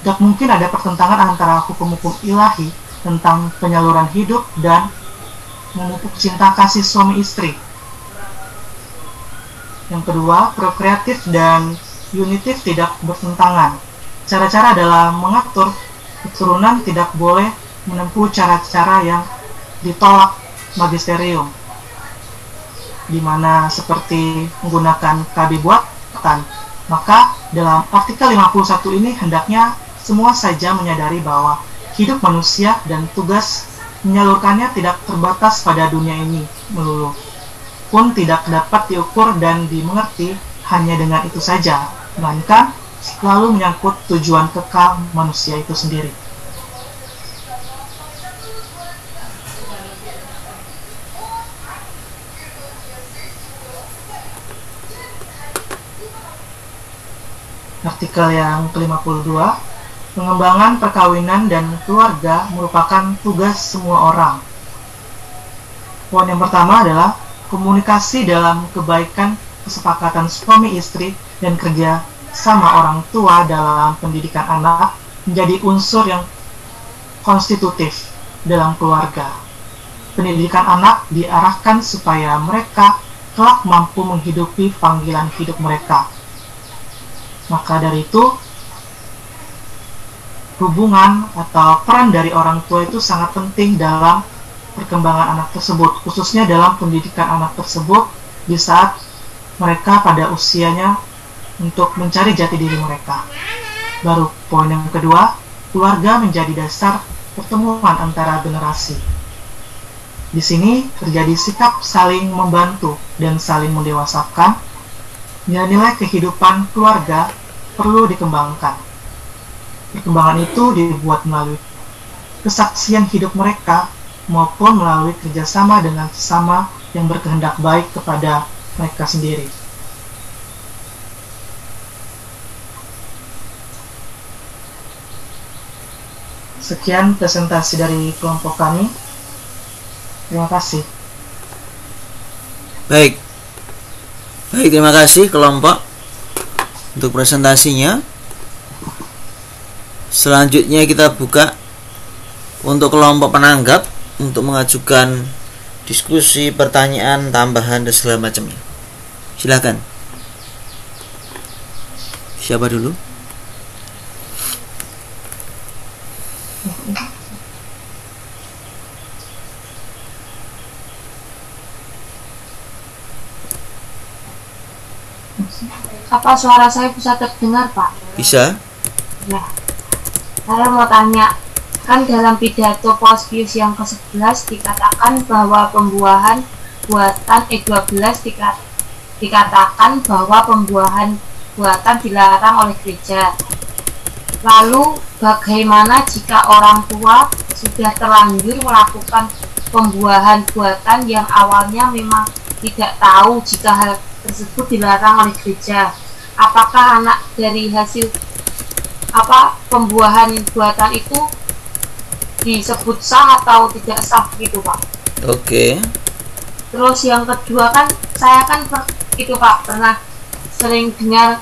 tidak mungkin ada pertentangan antara hukum-hukum ilahi tentang penyaluran hidup dan memupuk cinta kasih suami istri. Yang kedua, prokreatif dan unitif tidak bertentangan. Cara-cara dalam mengatur keturunan tidak boleh menempuh cara-cara yang ditolak magisterium, di mana seperti menggunakan KB buatan. Maka dalam artikel 51 ini hendaknya semua saja menyadari bahwa hidup manusia dan tugas menyalurkannya tidak terbatas pada dunia ini melulu, pun tidak dapat diukur dan dimengerti hanya dengan itu saja, melainkan selalu menyangkut tujuan kekal manusia itu sendiri. Artikel yang ke-52, pengembangan perkawinan dan keluarga merupakan tugas semua orang. Poin yang pertama adalah komunikasi dalam kebaikan kesepakatan suami istri dan kerja sama orang tua dalam pendidikan anak menjadi unsur yang konstitutif dalam keluarga. Pendidikan anak diarahkan supaya mereka kelak mampu menghidupi panggilan hidup mereka. Maka dari itu, hubungan atau peran dari orang tua itu sangat penting dalam perkembangan anak tersebut, khususnya dalam pendidikan anak tersebut di saat mereka pada usianya untuk mencari jati diri mereka. Baru poin yang kedua, keluarga menjadi dasar pertemuan antara generasi. Di sini terjadi sikap saling membantu dan saling mendewasakan. Nilai-nilai kehidupan keluarga perlu dikembangkan. Perkembangan itu dibuat melalui kesaksian hidup mereka maupun melalui kerjasama dengan sesama yang berkehendak baik kepada mereka sendiri. Sekian presentasi dari kelompok kami. Terima kasih. Baik, terima kasih kelompok untuk presentasinya. Selanjutnya kita buka untuk kelompok penanggap untuk mengajukan diskusi, pertanyaan, tambahan, dan segala macamnya. Silakan. Siapa dulu? Apa suara saya bisa terdengar, Pak? Bisa. Ya. Saya mau tanya, kan dalam pidato Paus Pius yang ke-11 dikatakan bahwa pembuahan buatan 12 dikatakan bahwa pembuahan buatan dilarang oleh gereja. Lalu bagaimana jika orang tua sudah terlanjur melakukan pembuahan buatan yang awalnya memang tidak tahu jika hal tersebut dilarang oleh gereja? Apakah anak dari hasil pembuahan buatan itu disebut sah atau tidak sah gitu Pak? Oke. Terus yang kedua kan saya kan itu Pak pernah sering dengar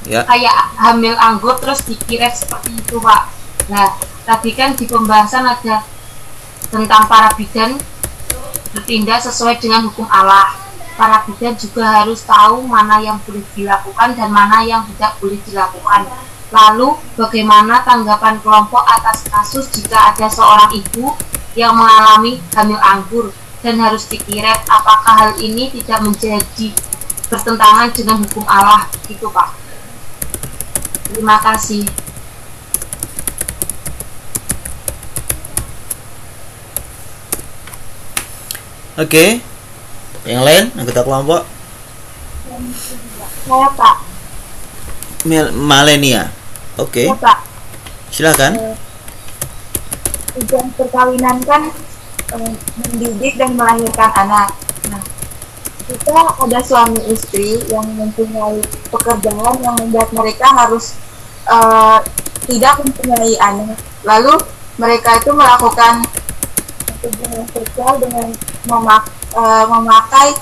Ya. kayak hamil anggur terus dikiret seperti itu Pak. Nah tadi kan di pembahasan ada tentang para bidan bertindak sesuai dengan hukum Allah. Para bidan juga harus tahu mana yang boleh dilakukan dan mana yang tidak boleh dilakukan. Lalu bagaimana tanggapan kelompok atas kasus jika ada seorang ibu yang mengalami hamil anggur dan harus dikiret? Apakah hal ini tidak menjadi bertentangan dengan hukum Allah gitu Pak? Terima kasih. Oke. Yang lain anggota kelompok? Saya Pak. Malenia. Oke. Ya Pak. Silakan. Tujuan perkawinan kan mendidik dan melahirkan anak. Nah, jika ada suami istri yang mempunyai pekerjaan yang membuat mereka harus tidak mempunyai anak, lalu mereka itu melakukan hubungan seksual dengan memakai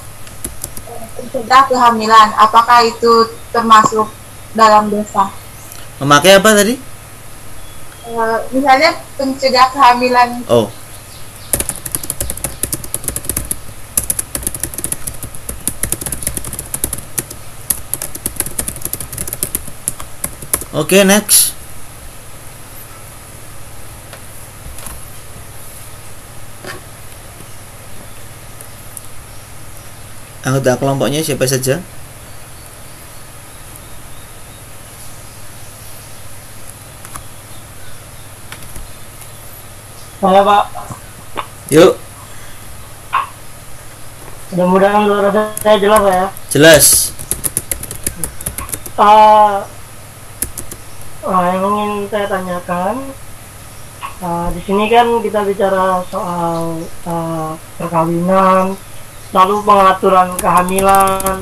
pencegah kehamilan. Apakah itu termasuk dalam dosa? Memakai apa tadi? Misalnya pencegah kehamilan. Oh. Oke, next. Anggota kelompoknya siapa saja? Saya Pak. Yuk. Mudah-mudahan suara saya jelas ya. Jelas. Yang ingin saya tanyakan, di sini kan kita bicara soal perkawinan, lalu pengaturan kehamilan,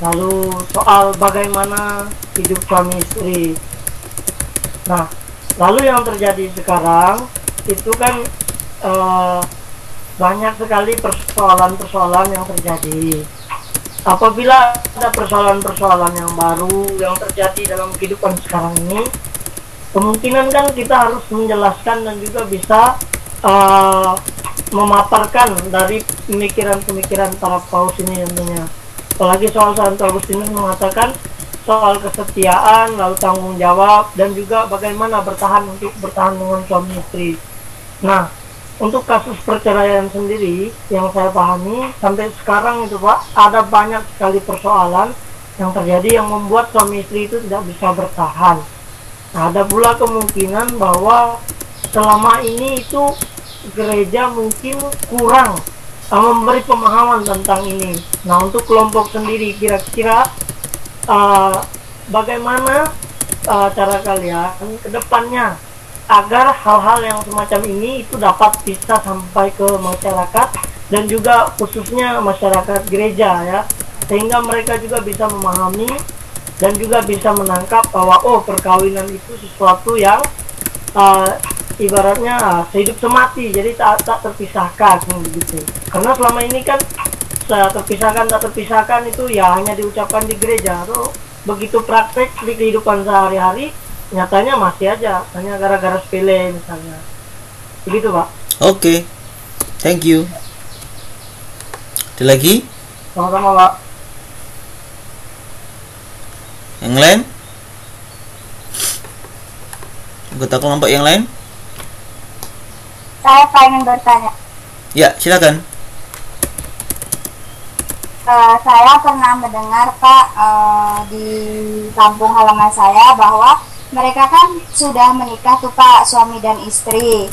lalu soal bagaimana hidup suami istri. Nah, lalu yang terjadi sekarang itu kan banyak sekali persoalan-persoalan yang terjadi. Apabila ada persoalan-persoalan yang baru yang terjadi dalam kehidupan sekarang ini, kemungkinan kan kita harus menjelaskan dan juga bisa memaparkan dari pemikiran-pemikiran para paus ini tentunya. Apalagi soal Santo Agustinus mengatakan soal kesetiaan, lalu tanggung jawab, dan juga bagaimana bertahan dengan suami istri. Nah, untuk kasus perceraian sendiri yang saya pahami sampai sekarang itu Pak, ada banyak sekali persoalan yang terjadi yang membuat suami istri itu tidak bisa bertahan. Nah, ada pula kemungkinan bahwa selama ini itu gereja mungkin kurang memberi pemahaman tentang ini. Nah, untuk kelompok sendiri kira-kira bagaimana cara kalian ke depannya agar hal-hal yang semacam ini itu dapat bisa sampai ke masyarakat dan juga khususnya masyarakat gereja ya, sehingga mereka juga bisa memahami dan juga bisa menangkap bahwa perkawinan itu sesuatu yang ibaratnya sehidup semati, jadi tak terpisahkan begitu. Karena selama ini kan tak terpisahkan itu ya hanya diucapkan di gereja, atau begitu praktek di kehidupan sehari-hari nyatanya masih aja hanya gara-gara sepele misalnya. Begitu Pak. Oke. Thank you. Ada lagi? Sama-sama Pak. Yang lain? Anggota kelompok yang lain? Saya pengen bertanya. Ya, silakan. Saya pernah mendengar Pak di kampung halaman saya bahwa mereka kan sudah menikah tuh Pak, suami dan istri,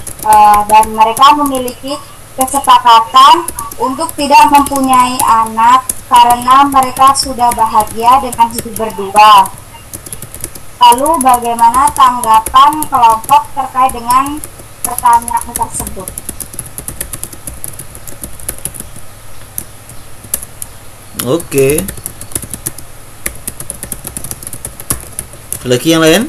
dan mereka memiliki kesepakatan untuk tidak mempunyai anak karena mereka sudah bahagia dengan hidup berdua. Lalu bagaimana tanggapan kelompok terkait dengan pertanyaan tersebut? Oke. Ada lagi yang lain?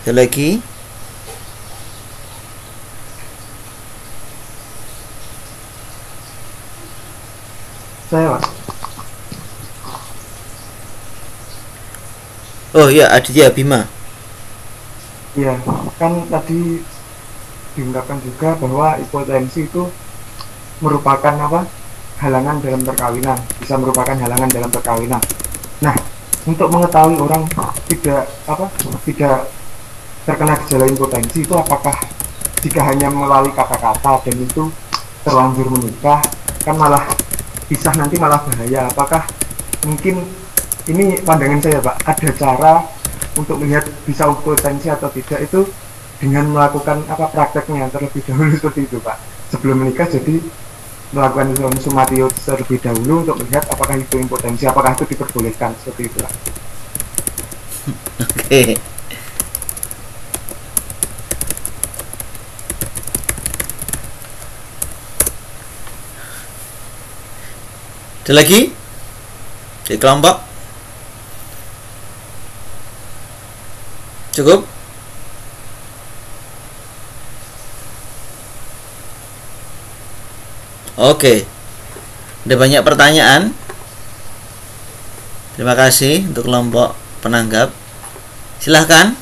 Ada lagi? Saya Mas. Oh ya, Aditya Bima. Iya, kan tadi diungkapkan juga bahwa impotensi itu merupakan apa? Halangan dalam perkawinan, bisa merupakan halangan dalam perkawinan. Nah, untuk mengetahui orang tidak terkena gejala impotensi itu apakah jika hanya melalui kata-kata dan itu terlanjur menikah kan malah pisah nanti malah bahaya. Apakah mungkin ini pandangan saya Pak, ada cara untuk melihat bisa impotensi atau tidak itu dengan melakukan prakteknya terlebih dahulu seperti itu Pak, sebelum menikah, jadi melakukan sumatio terlebih dahulu untuk melihat apakah itu impotensi, apakah itu diperbolehkan seperti itu Pak. Oke. Ada lagi di kelompok? Cukup? Oke. Ada banyak pertanyaan. Terima kasih untuk kelompok penanggap. Silahkan.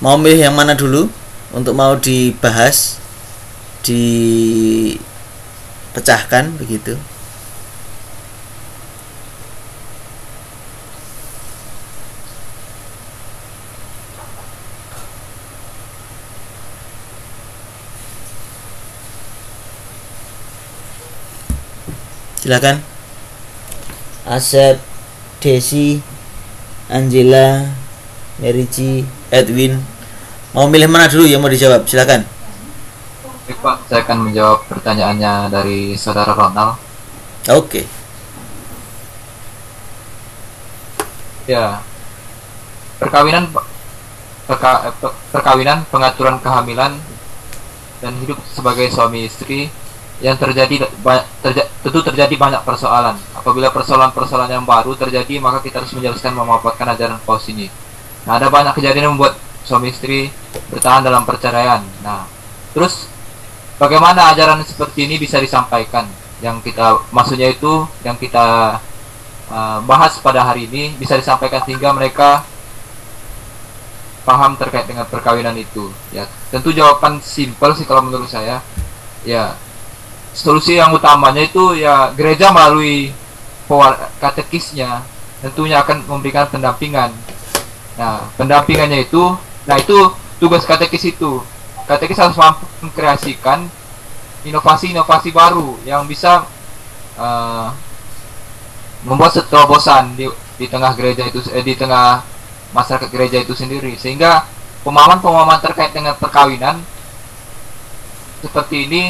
Mau milih yang mana dulu untuk mau dibahas, dipecahkan begitu? Silakan. Asep, Desi, Angela, Merici, Edwin. Mau milih mana dulu yang mau dijawab? Silakan. Baik Pak, saya akan menjawab pertanyaannya dari saudara Ronald. Oke. Ya, perkawinan, pengaturan kehamilan dan hidup sebagai suami istri yang tentu terjadi banyak persoalan. Apabila persoalan-persoalan yang baru terjadi, maka kita harus menjelaskan memaparkan ajaran Paus ini. Nah, ada banyak kejadian yang membuat suami istri bertahan dalam perceraian. Nah, terus bagaimana ajaran seperti ini bisa disampaikan? Yang kita bahas pada hari ini bisa disampaikan sehingga mereka paham terkait dengan perkawinan itu. Ya, tentu jawaban simpel sih kalau menurut saya. Ya, solusi yang utamanya itu ya gereja melalui katekisnya tentunya akan memberikan pendampingan. Nah, pendampingannya itu tugas katekis itu. Katekis harus mampu mengkreasikan inovasi-inovasi baru yang bisa membuat terobosan di tengah gereja itu, di tengah masyarakat gereja itu sendiri, sehingga pemahaman-pemahaman terkait dengan perkawinan seperti ini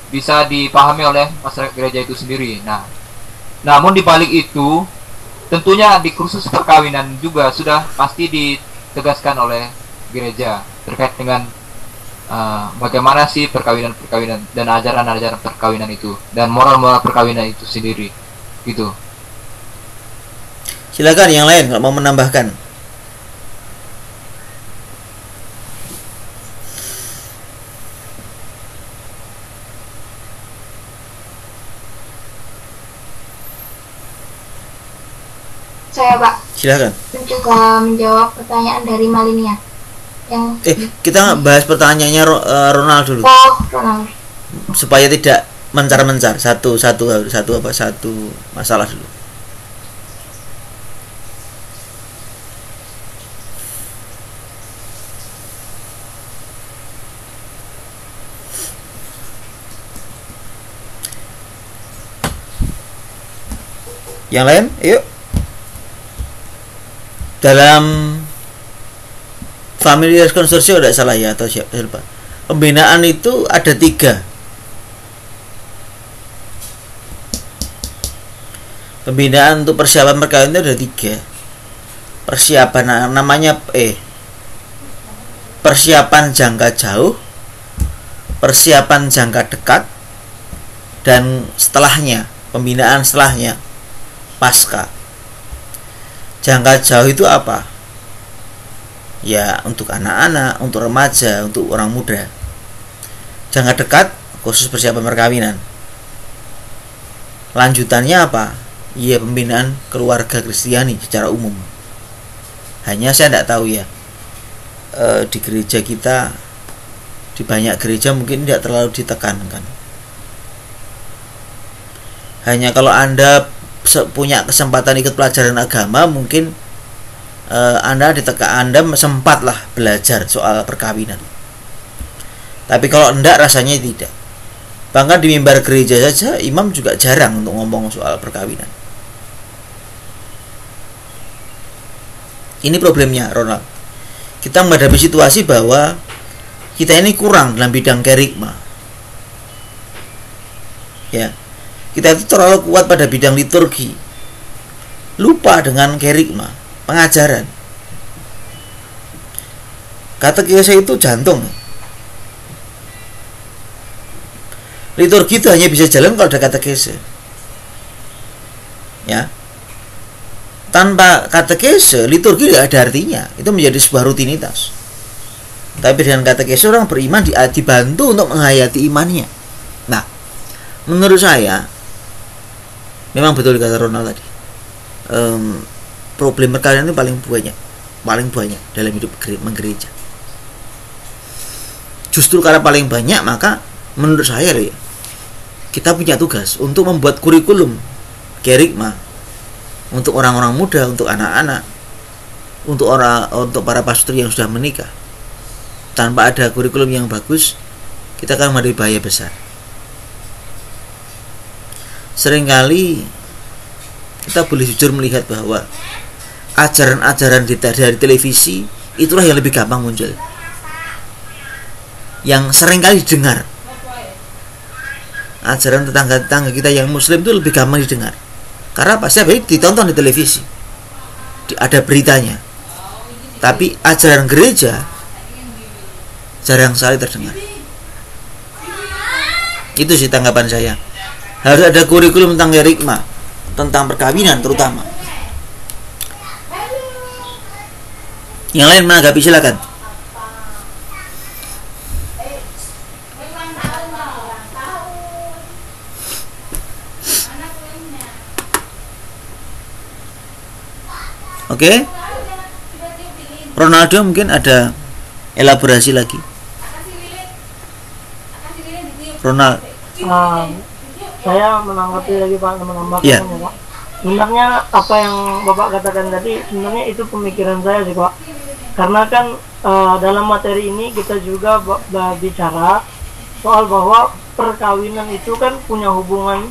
bisa dipahami oleh masyarakat gereja itu sendiri. Nah, namun di balik itu tentunya di kursus perkawinan juga sudah pasti ditegaskan oleh gereja terkait dengan bagaimana sih perkawinan dan ajaran-ajaran perkawinan itu dan moral-moral perkawinan itu sendiri gitu. Silakan yang lain kalau mau menambahkan. Saya Pak Silakan. juga menjawab pertanyaan dari Malinia yang kita bahas pertanyaannya Ronald dulu. Ronald. Supaya tidak mencar-mencar satu masalah dulu. Yang lain, yuk. Dalam Familiaris Consortio tidak salah ya, atau siapa? Pembinaan itu ada 3. Pembinaan untuk persiapan perkawinan itu ada 3. Persiapan namanya persiapan jangka jauh, persiapan jangka dekat, dan setelahnya, pembinaan setelahnya, pasca. Jangka jauh itu apa? Ya, untuk anak-anak, untuk remaja, untuk orang muda. Jangka dekat khusus persiapan perkawinan. Lanjutannya apa? Ya, pembinaan keluarga Kristiani secara umum. Hanya saya tidak tahu ya, di gereja kita, di banyak gereja mungkin tidak terlalu ditekankan. Hanya kalau Anda punya kesempatan ikut pelajaran agama, mungkin Anda sempatlah belajar soal perkawinan. Tapi kalau enggak, rasanya tidak. Bahkan di mimbar gereja saja, imam juga jarang untuk ngomong soal perkawinan. Ini problemnya, Ronald. Kita menghadapi situasi bahwa kita ini kurang dalam bidang kerigma. Ya, kita itu terlalu kuat pada bidang liturgi, lupa dengan kerigma, pengajaran. Katekese itu jantung. Liturgi itu hanya bisa jalan kalau ada katekese. Ya. Tanpa katekese, liturgi tidak ada artinya. Itu menjadi sebuah rutinitas. Tapi dengan katekese, orang beriman dibantu untuk menghayati imannya. Nah, menurut saya, memang betul kata Ronald tadi. Problem perkawinan itu paling banyak dalam hidup menggereja. Justru karena paling banyak, maka menurut saya ya, kita punya tugas untuk membuat kurikulum kerigma untuk orang-orang muda, untuk anak-anak, untuk para pastor yang sudah menikah. Tanpa ada kurikulum yang bagus, kita akan menghadapi bahaya besar. Seringkali kita boleh jujur melihat bahwa ajaran-ajaran dari televisi itulah yang lebih gampang muncul, yang seringkali didengar. Ajaran tetangga-tetangga kita yang muslim itu lebih gampang didengar. Karena pasti ditonton di televisi, ada beritanya. Tapi ajaran gereja jarang sekali terdengar. Itu sih tanggapan saya. Harus ada kurikulum tentang kerigma, tentang perkawinan terutama. Yang lain menanggapi silakan. Oke, Ronaldo mungkin ada elaborasi lagi. Ronald. Saya menanggapi lagi Pak, menambahkan ya, Pak. Sebenarnya apa yang Bapak katakan tadi, sebenarnya itu pemikiran saya sih Pak. Karena kan dalam materi ini kita juga bicara soal bahwa perkawinan itu kan punya hubungan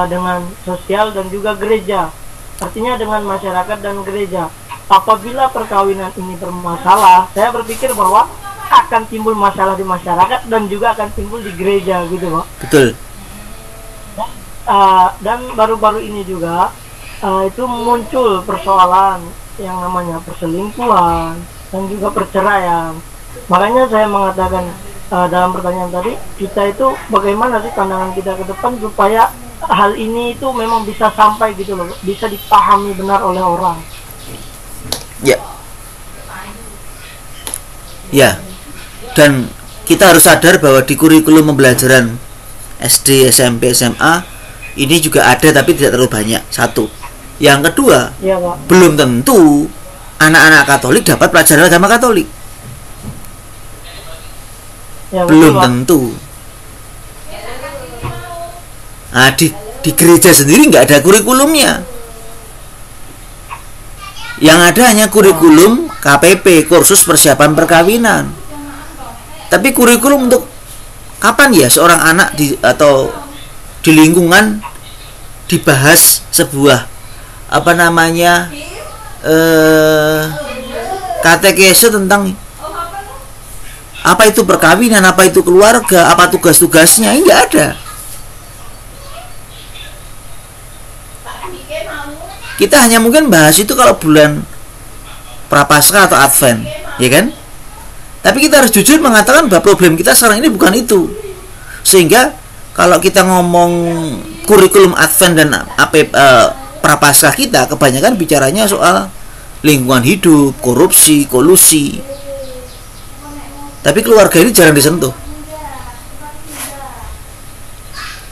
dengan sosial dan juga gereja. Artinya dengan masyarakat dan gereja. Apabila perkawinan ini bermasalah, saya berpikir bahwa akan timbul masalah di masyarakat dan juga akan timbul di gereja gitu Pak. Betul. Dan baru-baru ini juga itu muncul persoalan yang namanya perselingkuhan dan juga perceraian. Makanya saya mengatakan dalam pertanyaan tadi, kita itu bagaimana sih pandangan kita ke depan supaya hal ini itu memang bisa sampai gitu loh, bisa dipahami benar oleh orang. Ya. Ya. Dan kita harus sadar bahwa di kurikulum pembelajaran SD, SMP, SMA ini juga ada tapi tidak terlalu banyak. Satu. Yang kedua, ya, Pak, belum tentu anak-anak Katolik dapat pelajaran agama Katolik. Ya, belum betul, tentu. Nah, di gereja sendiri nggak ada kurikulumnya. Yang ada hanya kurikulum KPP, kursus persiapan perkawinan. Tapi kurikulum untuk kapan ya seorang anak atau di lingkungan dibahas sebuah katekese tentang apa itu perkawinan, apa itu keluarga, apa tugas-tugasnya, ini nggak ada. Kita hanya mungkin bahas itu kalau bulan Prapaskah atau Advent, ya kan? Tapi kita harus jujur mengatakan bahwa problem kita sekarang ini bukan itu. Sehingga kalau kita ngomong kurikulum Advent dan Prapaskah kita, kebanyakan bicaranya soal lingkungan hidup, korupsi, kolusi. Tapi keluarga ini jarang disentuh.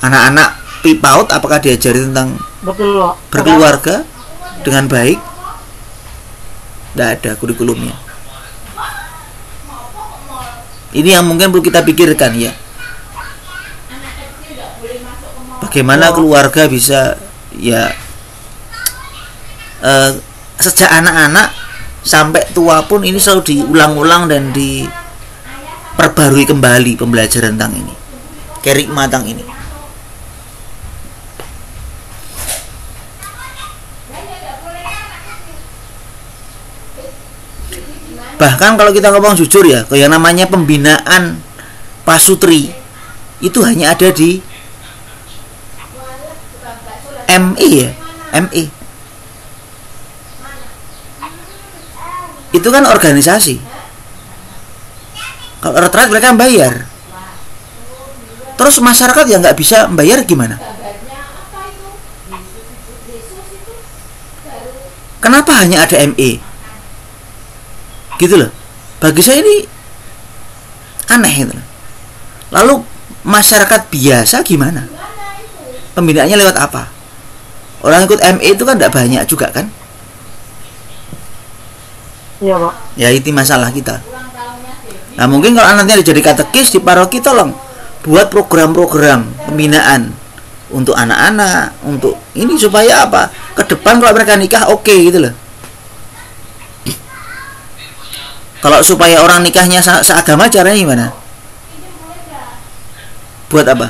Anak-anak PIPAUD apakah diajari tentang berkeluarga dengan baik? Tidak ada kurikulumnya. Ini yang mungkin perlu kita pikirkan ya. Bagaimana keluarga bisa ya sejak anak-anak sampai tua pun ini selalu diulang-ulang dan diperbarui kembali pembelajaran tentang ini, kerikma tentang ini. Bahkan kalau kita ngomong jujur ya, yang namanya pembinaan pasutri itu hanya ada di ME ya, ME. Itu kan organisasi. Kalau retret mereka bayar. Terus masyarakat yang nggak bisa bayar gimana? Kenapa hanya ada ME? Gitu loh. Bagi saya ini aneh gitu. Lalu masyarakat biasa gimana? Pembinaannya lewat apa? Orang ikut ME itu kan tidak banyak juga kan? Iya Pak. Ya itu masalah kita. Nah mungkin kalau anaknya jadi katekis di paroki, tolong buat program-program pembinaan untuk anak-anak, untuk ini supaya apa? Ke depan kalau mereka nikah oke gitu loh. Kalau supaya orang nikahnya seagama caranya gimana? Buat apa?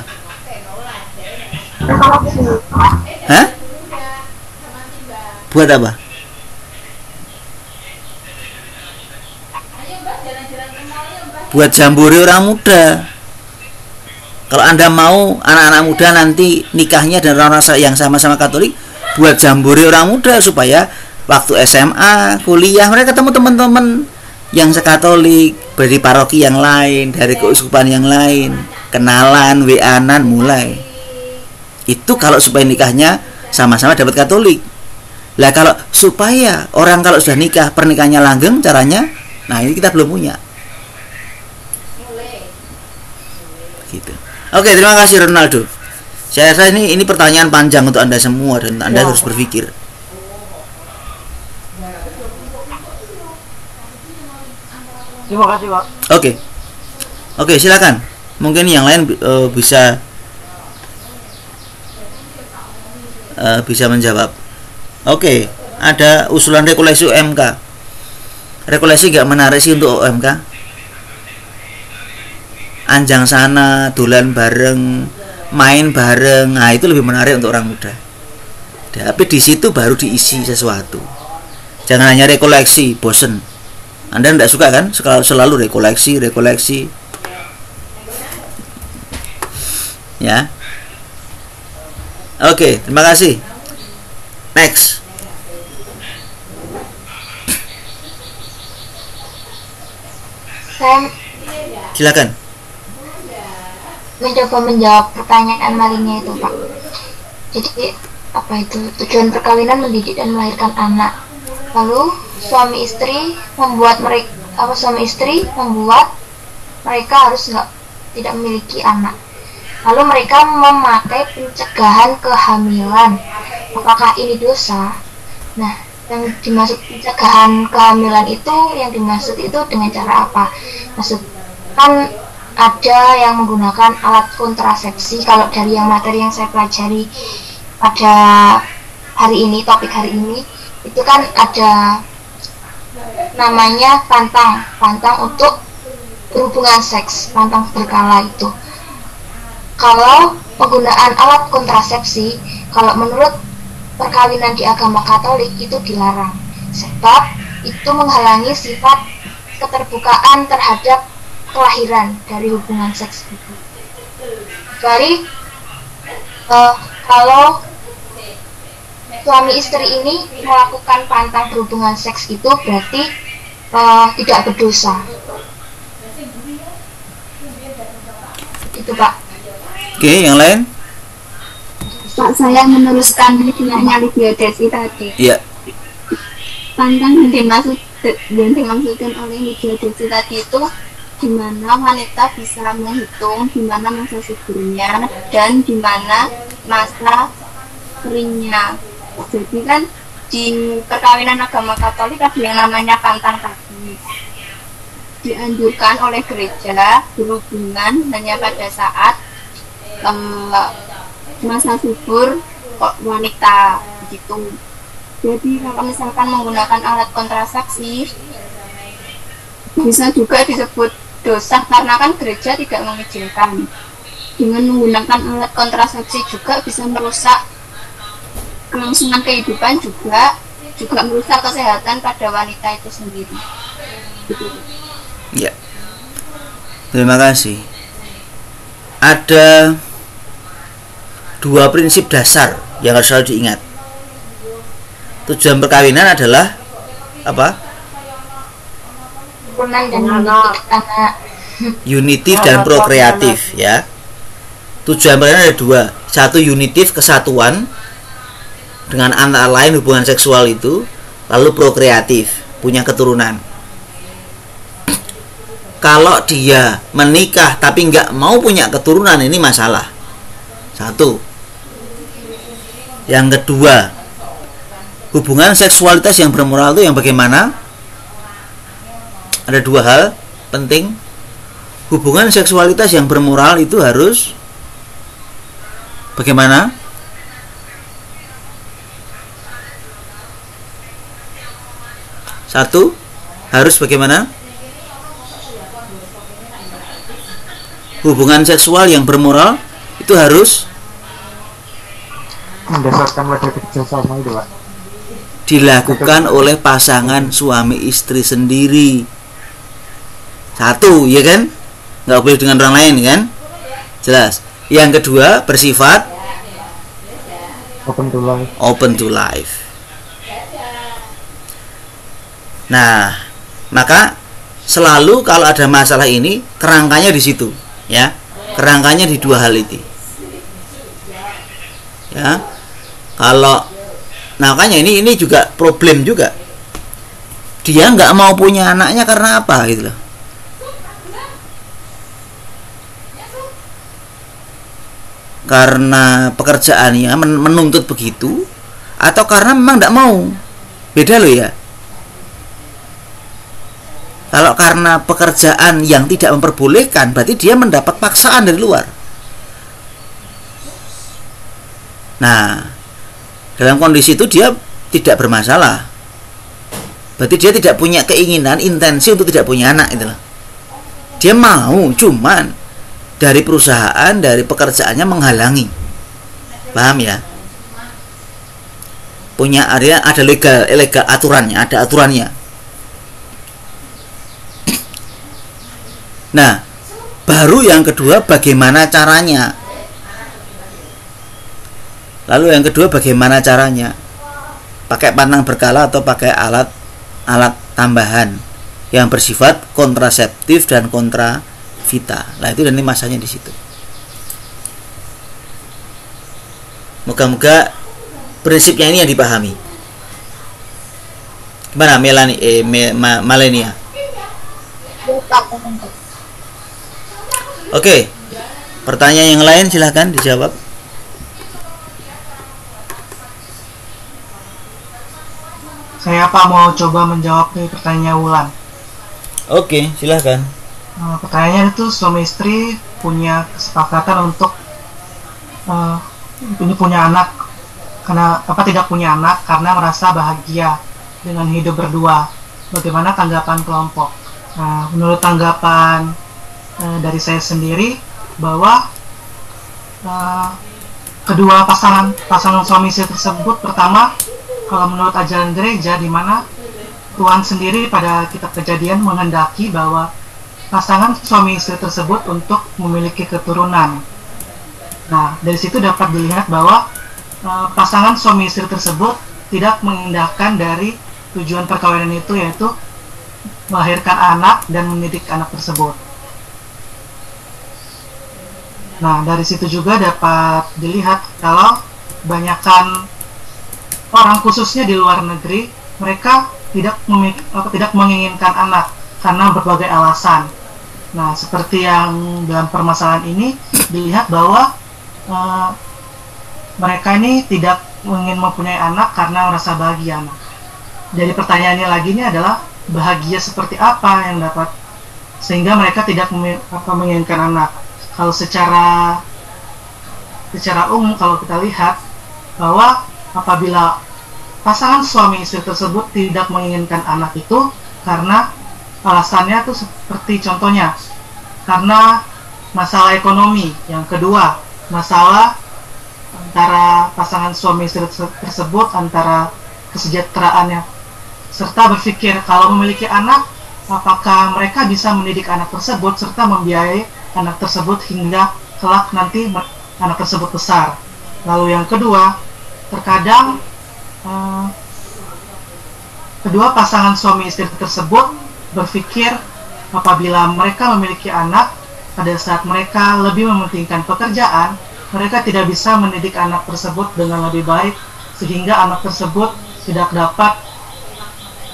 Hah? Buat apa? Buat jambore orang muda. Kalau Anda mau anak-anak muda nanti nikahnya dan orang yang sama-sama Katolik, buat jambore orang muda supaya waktu SMA, kuliah mereka ketemu teman-teman yang sekatolik dari paroki yang lain, dari keuskupan yang lain, kenalan, WA-an mulai. Itu kalau supaya nikahnya sama-sama dapat Katolik. Lah kalau supaya orang kalau sudah nikah pernikahannya langgeng caranya, nah ini kita belum punya. Gitu. Oke, terima kasih Ronaldo. Saya rasa ini pertanyaan panjang untuk Anda semua dan Anda harus berpikir. Terima kasih Pak. Oke, silakan. Mungkin yang lain bisa menjawab. Oke, ada usulan regulasi UMK. Regulasi gak menarik sih untuk UMK. Anjang sana, dolan bareng, main bareng. Nah, itu lebih menarik untuk orang muda. Tapi di situ baru diisi sesuatu. Jangan hanya rekoleksi, bosen. Anda tidak suka kan? Selalu rekoleksi. Ya. Oke, terima kasih. Next. Saya Silakan. mencoba menjawab pertanyaan Marinya itu, Pak. Jadi apa itu tujuan perkawinan? Mendidik dan melahirkan anak. Lalu suami istri membuat mereka harus tidak memiliki anak. Lalu mereka memakai pencegahan kehamilan. Apakah ini dosa? Nah, yang dimaksud pencegahan kehamilan itu, yang dimaksud itu dengan cara apa? Maksud kan ada yang menggunakan alat kontrasepsi. Kalau dari materi yang saya pelajari pada hari ini, topik hari ini, itu kan ada namanya pantang untuk berhubungan seks, pantang berkala itu. Kalau penggunaan alat kontrasepsi, kalau menurut perkawinan di agama Katolik itu dilarang, sebab itu menghalangi sifat keterbukaan terhadap kelahiran dari hubungan seks itu. Kecuali kalau suami istri ini melakukan pantang berhubungan seks itu berarti tidak berdosa. Itu Pak. Oke, yang lain? Pak, saya meneruskan hikmahnya Lydia Desi tadi. Iya. Pantang yang dimaksudkan oleh Lydia Desi tadi itu dimana wanita bisa menghitung dimana masa suburnya dan dimana masa keringnya. Jadi kan di perkawinan agama Katolik ada yang namanya pantang tadi. Dianjurkan oleh gereja berhubungan hanya pada saat masa subur wanita gitu. Jadi kalau misalkan menggunakan alat kontrasepsi bisa juga disebut dosa karena kan gereja tidak mengizinkan. Dengan menggunakan alat kontrasepsi juga bisa merusak kelangsungan kehidupan, juga merusak kesehatan pada wanita itu sendiri. Gitu. Ya. Terima kasih. Ada dua prinsip dasar yang harus selalu diingat. Tujuan perkawinan adalah apa? Keturunan dan mendidik anak. Unitif dan prokreatif, ya. Tujuan perkawinan ada dua. Satu, unitif, kesatuan dengan antara lain hubungan seksual itu. Lalu prokreatif, punya keturunan. Kalau dia menikah tapi nggak mau punya keturunan, ini masalah. Satu. Yang kedua, hubungan seksualitas yang bermoral itu yang bagaimana? Ada dua hal penting. Hubungan seksualitas yang bermoral itu harus bagaimana? Satu, harus bagaimana? Hubungan seksual yang bermoral itu harus mendasarkan pada kerjasama itu Pak. Dilakukan oleh pasangan suami istri sendiri. Satu, ya kan? Nggak boleh dengan orang lain, kan? Jelas. Yang kedua, bersifat Open to life. Open to life. Nah, maka selalu kalau ada masalah ini kerangkanya di situ, ya. Kerangkanya di dua hal itu. Ya. Kalau makanya ini juga problem juga. Dia nggak mau punya anaknya karena apa gitu loh. Karena pekerjaannya menuntut begitu, atau karena memang nggak mau. Beda loh ya. Kalau karena pekerjaan yang tidak memperbolehkan, berarti dia mendapat paksaan dari luar. Nah, dalam kondisi itu dia tidak bermasalah. Berarti dia tidak punya keinginan, intensi untuk tidak punya anak itu loh. Dia mau, cuman dari perusahaan, dari pekerjaannya menghalangi. Paham ya? Punya area ada legal aturannya, ada aturannya. Nah, baru yang kedua bagaimana caranya? Lalu yang kedua bagaimana caranya? Pakai pantang berkala atau pakai alat tambahan yang bersifat kontraseptif dan kontravita. Nah, itu nanti masanya di situ. Moga-moga prinsipnya ini yang dipahami. Gimana Malenia? Oke. Pertanyaan yang lain silahkan dijawab. Saya Pak mau coba menjawab pertanyaan Wulan. Oke, silahkan. Pertanyaannya itu suami istri punya kesepakatan untuk punya anak, karena tidak punya anak karena merasa bahagia dengan hidup berdua. Bagaimana tanggapan kelompok? Nah, menurut tanggapan dari saya sendiri bahwa kedua pasangan suami istri tersebut, pertama, kalau menurut ajaran gereja, di mana Tuhan sendiri pada kitab Kejadian menghendaki bahwa pasangan suami istri tersebut untuk memiliki keturunan. Nah, dari situ dapat dilihat bahwa pasangan suami istri tersebut tidak mengindahkan dari tujuan perkawinan itu, yaitu melahirkan anak dan mendidik anak tersebut. Nah, dari situ juga dapat dilihat kalau banyakkan orang, khususnya di luar negeri, mereka tidak menginginkan anak karena berbagai alasan. Nah, seperti yang dalam permasalahan ini dilihat bahwa mereka ini tidak ingin mempunyai anak karena merasa bahagia anak. Jadi pertanyaannya lagi ini adalah bahagia seperti apa yang dapat sehingga mereka tidak menginginkan anak. Kalau secara umum kalau kita lihat bahwa apabila pasangan suami istri tersebut tidak menginginkan anak itu karena alasannya itu seperti contohnya karena masalah ekonomi, yang kedua masalah antara pasangan suami istri tersebut antara kesejahteraannya, serta berpikir kalau memiliki anak apakah mereka bisa mendidik anak tersebut serta membiayai anak tersebut hingga kelak nanti anak tersebut besar. Lalu yang kedua, terkadang kedua pasangan suami istri tersebut berpikir apabila mereka memiliki anak, pada saat mereka lebih mementingkan pekerjaan, mereka tidak bisa mendidik anak tersebut dengan lebih baik sehingga anak tersebut tidak dapat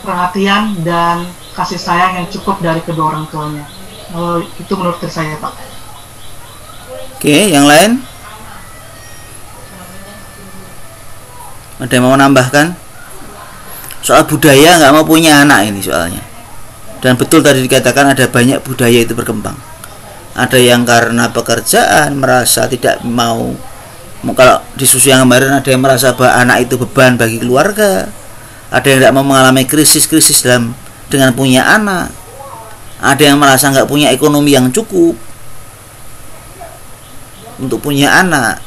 perhatian dan kasih sayang yang cukup dari kedua orang tuanya. Itu menurut saya, Pak. Oke, yang lain? Ada yang mau menambahkan? Soal budaya nggak mau punya anak ini soalnya. Dan betul tadi dikatakan ada banyak budaya itu berkembang. Ada yang karena pekerjaan merasa tidak mau, kalau di susu yang kemarin ada yang merasa bahwa anak itu beban bagi keluarga. Ada yang tidak mau mengalami krisis-krisis dengan punya anak. Ada yang merasa nggak punya ekonomi yang cukup untuk punya anak.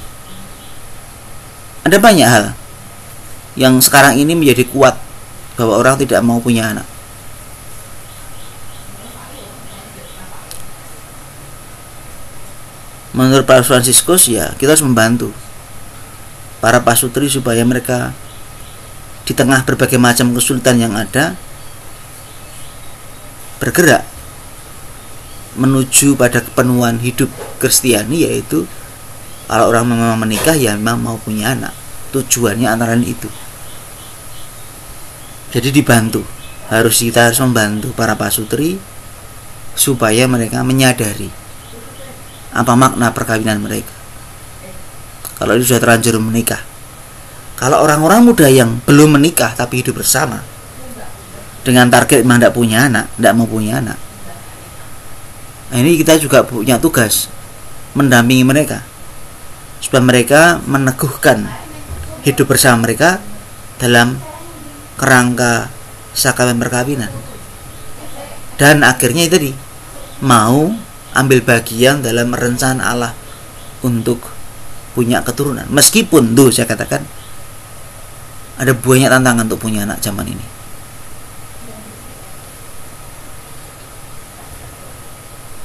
Ada banyak hal yang sekarang ini menjadi kuat bahwa orang tidak mau punya anak. Menurut Paus Fransiskus, ya kita harus membantu para pasutri supaya mereka di tengah berbagai macam kesulitan yang ada bergerak menuju pada kepenuhan hidup Kristiani, yaitu kalau orang memang menikah ya memang mau punya anak. Tujuannya antara lain itu. Jadi kita harus membantu para pasutri supaya mereka menyadari apa makna perkawinan mereka kalau itu sudah terlanjur menikah. Kalau orang-orang muda yang belum menikah tapi hidup bersama dengan target memang tidak mau punya anak, nah, ini kita juga punya tugas mendampingi mereka supaya mereka meneguhkan hidup bersama mereka dalam kerangka sakramen perkawinan, dan akhirnya itu tadi mau ambil bagian dalam rencana Allah untuk punya keturunan. Meskipun saya katakan ada banyak tantangan untuk punya anak zaman ini.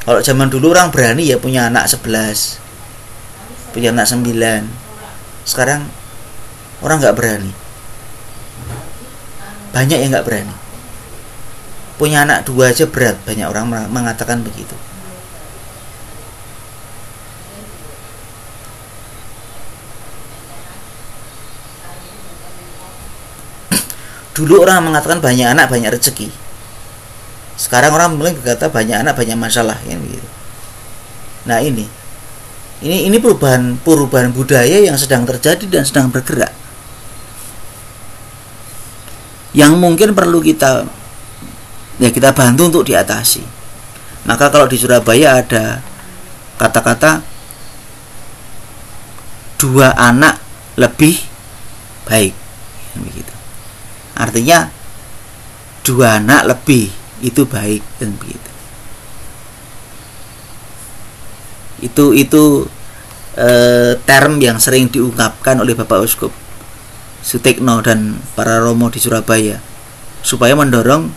Kalau zaman dulu orang berani ya punya anak 11, punya anak 9. Sekarang orang nggak berani. Banyak yang nggak berani. Punya anak 2 aja berat, banyak orang mengatakan begitu. Dulu orang mengatakan banyak anak banyak rezeki. Sekarang orang mulai berkata banyak anak banyak masalah, ya begitu. Nah ini perubahan budaya yang sedang terjadi dan sedang bergerak, yang mungkin perlu kita bantu untuk diatasi. Maka kalau di Surabaya ada kata-kata 2 anak lebih baik, begitu. Artinya 2 anak lebih itu baik, dan begitu. Itu term yang sering diungkapkan oleh Bapak Uskup Sutekno dan para romo di Surabaya supaya mendorong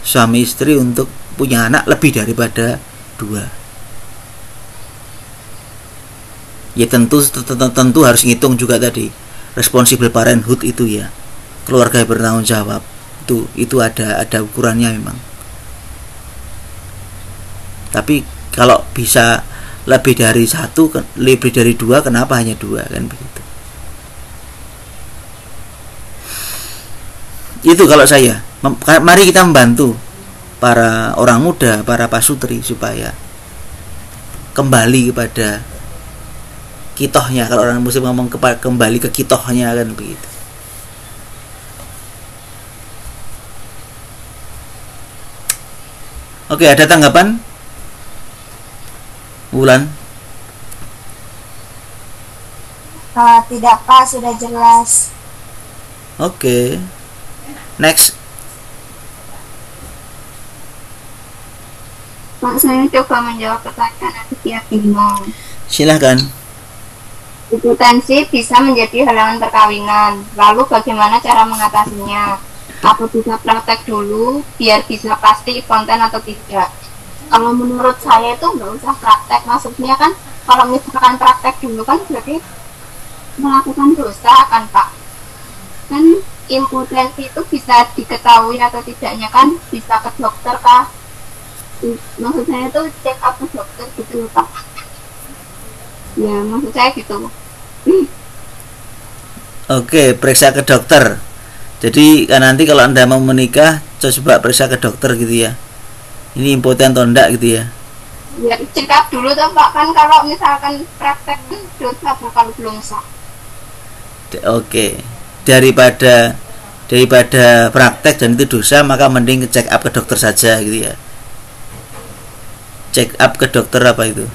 suami istri untuk punya anak lebih daripada 2. Ya tentu harus ngitung juga tadi responsible parenthood itu ya, keluarga yang bertanggung jawab itu ada ukurannya memang. Tapi kalau bisa lebih dari 1, lebih dari 2, kenapa hanya 2, kan begitu. Itu kalau saya. Mari kita membantu para orang muda, para pasutri supaya kembali kepada kitohnya. Kalau orang muslim ngomong kembali ke kitohnya, kan begitu. Oke, ada tanggapan? Wulan? Tidak Pak, sudah jelas. Oke. Next. Pak, saya coba menjawab pertanyaan Aditya Bimo. Silahkan. Impotensi bisa menjadi halangan perkawinan. Lalu bagaimana cara mengatasinya? Apa bisa praktek dulu biar bisa pasti konten atau tidak? Kalau menurut saya itu nggak usah praktek. Maksudnya kan kalau misalkan praktek dulu kan berarti melakukan dosa kan Pak. Kan impotensi itu bisa diketahui atau tidaknya kan bisa ke dokter kah? Maksud saya itu check up ke dokter gitu Pak. Ya maksud saya gitu. Oke, periksa ke dokter. Jadi nanti kalau Anda mau menikah coba periksa ke dokter gitu ya. Ini impoten atau enggak gitu ya. Ya check up dulu tuh Pak, kan kalau misalkan praktek dosa kalau belum sah. Oke. Daripada praktek dan itu dosa, maka mending check up ke dokter saja gitu ya. Check up ke dokter apa itu?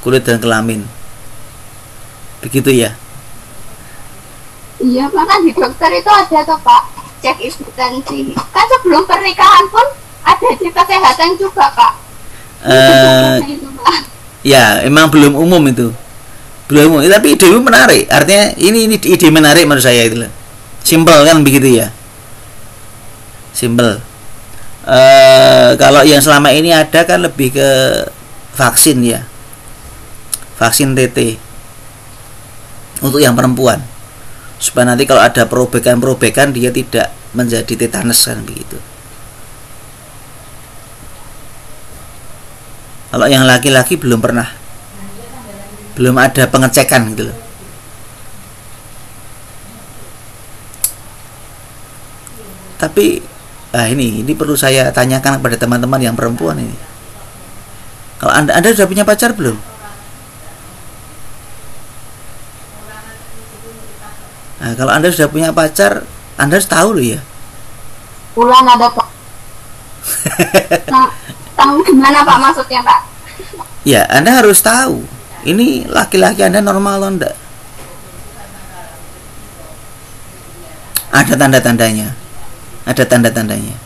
Kulit dan kelamin. Begitu ya. Iya Pak, kan di dokter itu ada tuh Pak, cek impotensi. Kan sebelum pernikahan pun ada di kesehatan juga Pak. Itu, Pak. Ya, emang belum umum itu. Belum umum, tapi ide menarik. Artinya ini ide menarik menurut saya itu. Simple kan begitu ya. Simple. Kalau yang selama ini ada kan lebih ke vaksin ya. Vaksin TT. Untuk yang perempuan. Supaya nanti kalau ada perobekan dia tidak menjadi tetanus kan begitu. Kalau yang laki-laki belum pernah, belum ada pengecekan gitu loh. Tapi ini perlu saya tanyakan kepada teman-teman yang perempuan ini. Kalau anda sudah punya pacar belum? Nah, kalau Anda sudah punya pacar, Anda harus tahu loh ya. Bulan ada Pak. Tahu gimana Pak maksudnya Pak? Ya, Anda harus tahu. Ini laki-laki Anda normal atau enggak? Ada tanda-tandanya. Ada tanda-tandanya.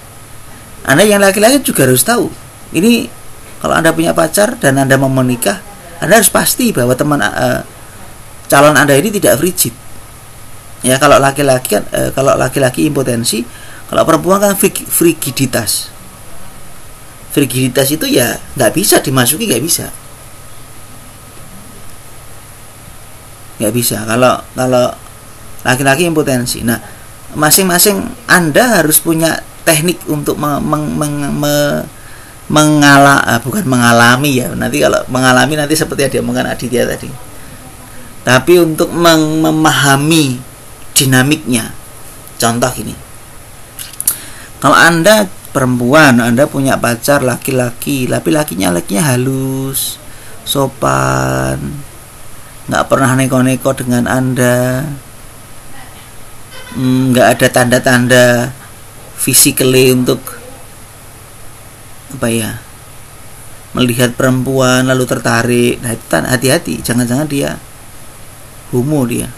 Anda yang laki-laki juga harus tahu. Ini kalau Anda punya pacar dan Anda mau menikah, Anda harus pasti bahwa calon Anda ini tidak frigid. Ya, kalau laki-laki impotensi, kalau perempuan kan frigiditas. Frigiditas itu ya nggak bisa dimasuki, nggak bisa. Kalau laki-laki impotensi. Nah, masing-masing Anda harus punya teknik untuk bukan mengalami ya. Nanti kalau mengalami nanti seperti yang diomongkan Aditya tadi. Tapi untuk memahami dinamiknya. Contoh gini. Kalau Anda perempuan, Anda punya pacar laki-laki, tapi lakinya halus, sopan, nggak pernah neko-neko dengan Anda, nggak ada tanda-tanda physically untuk melihat perempuan lalu tertarik. Nah, itu hati-hati, jangan-jangan dia homo dia.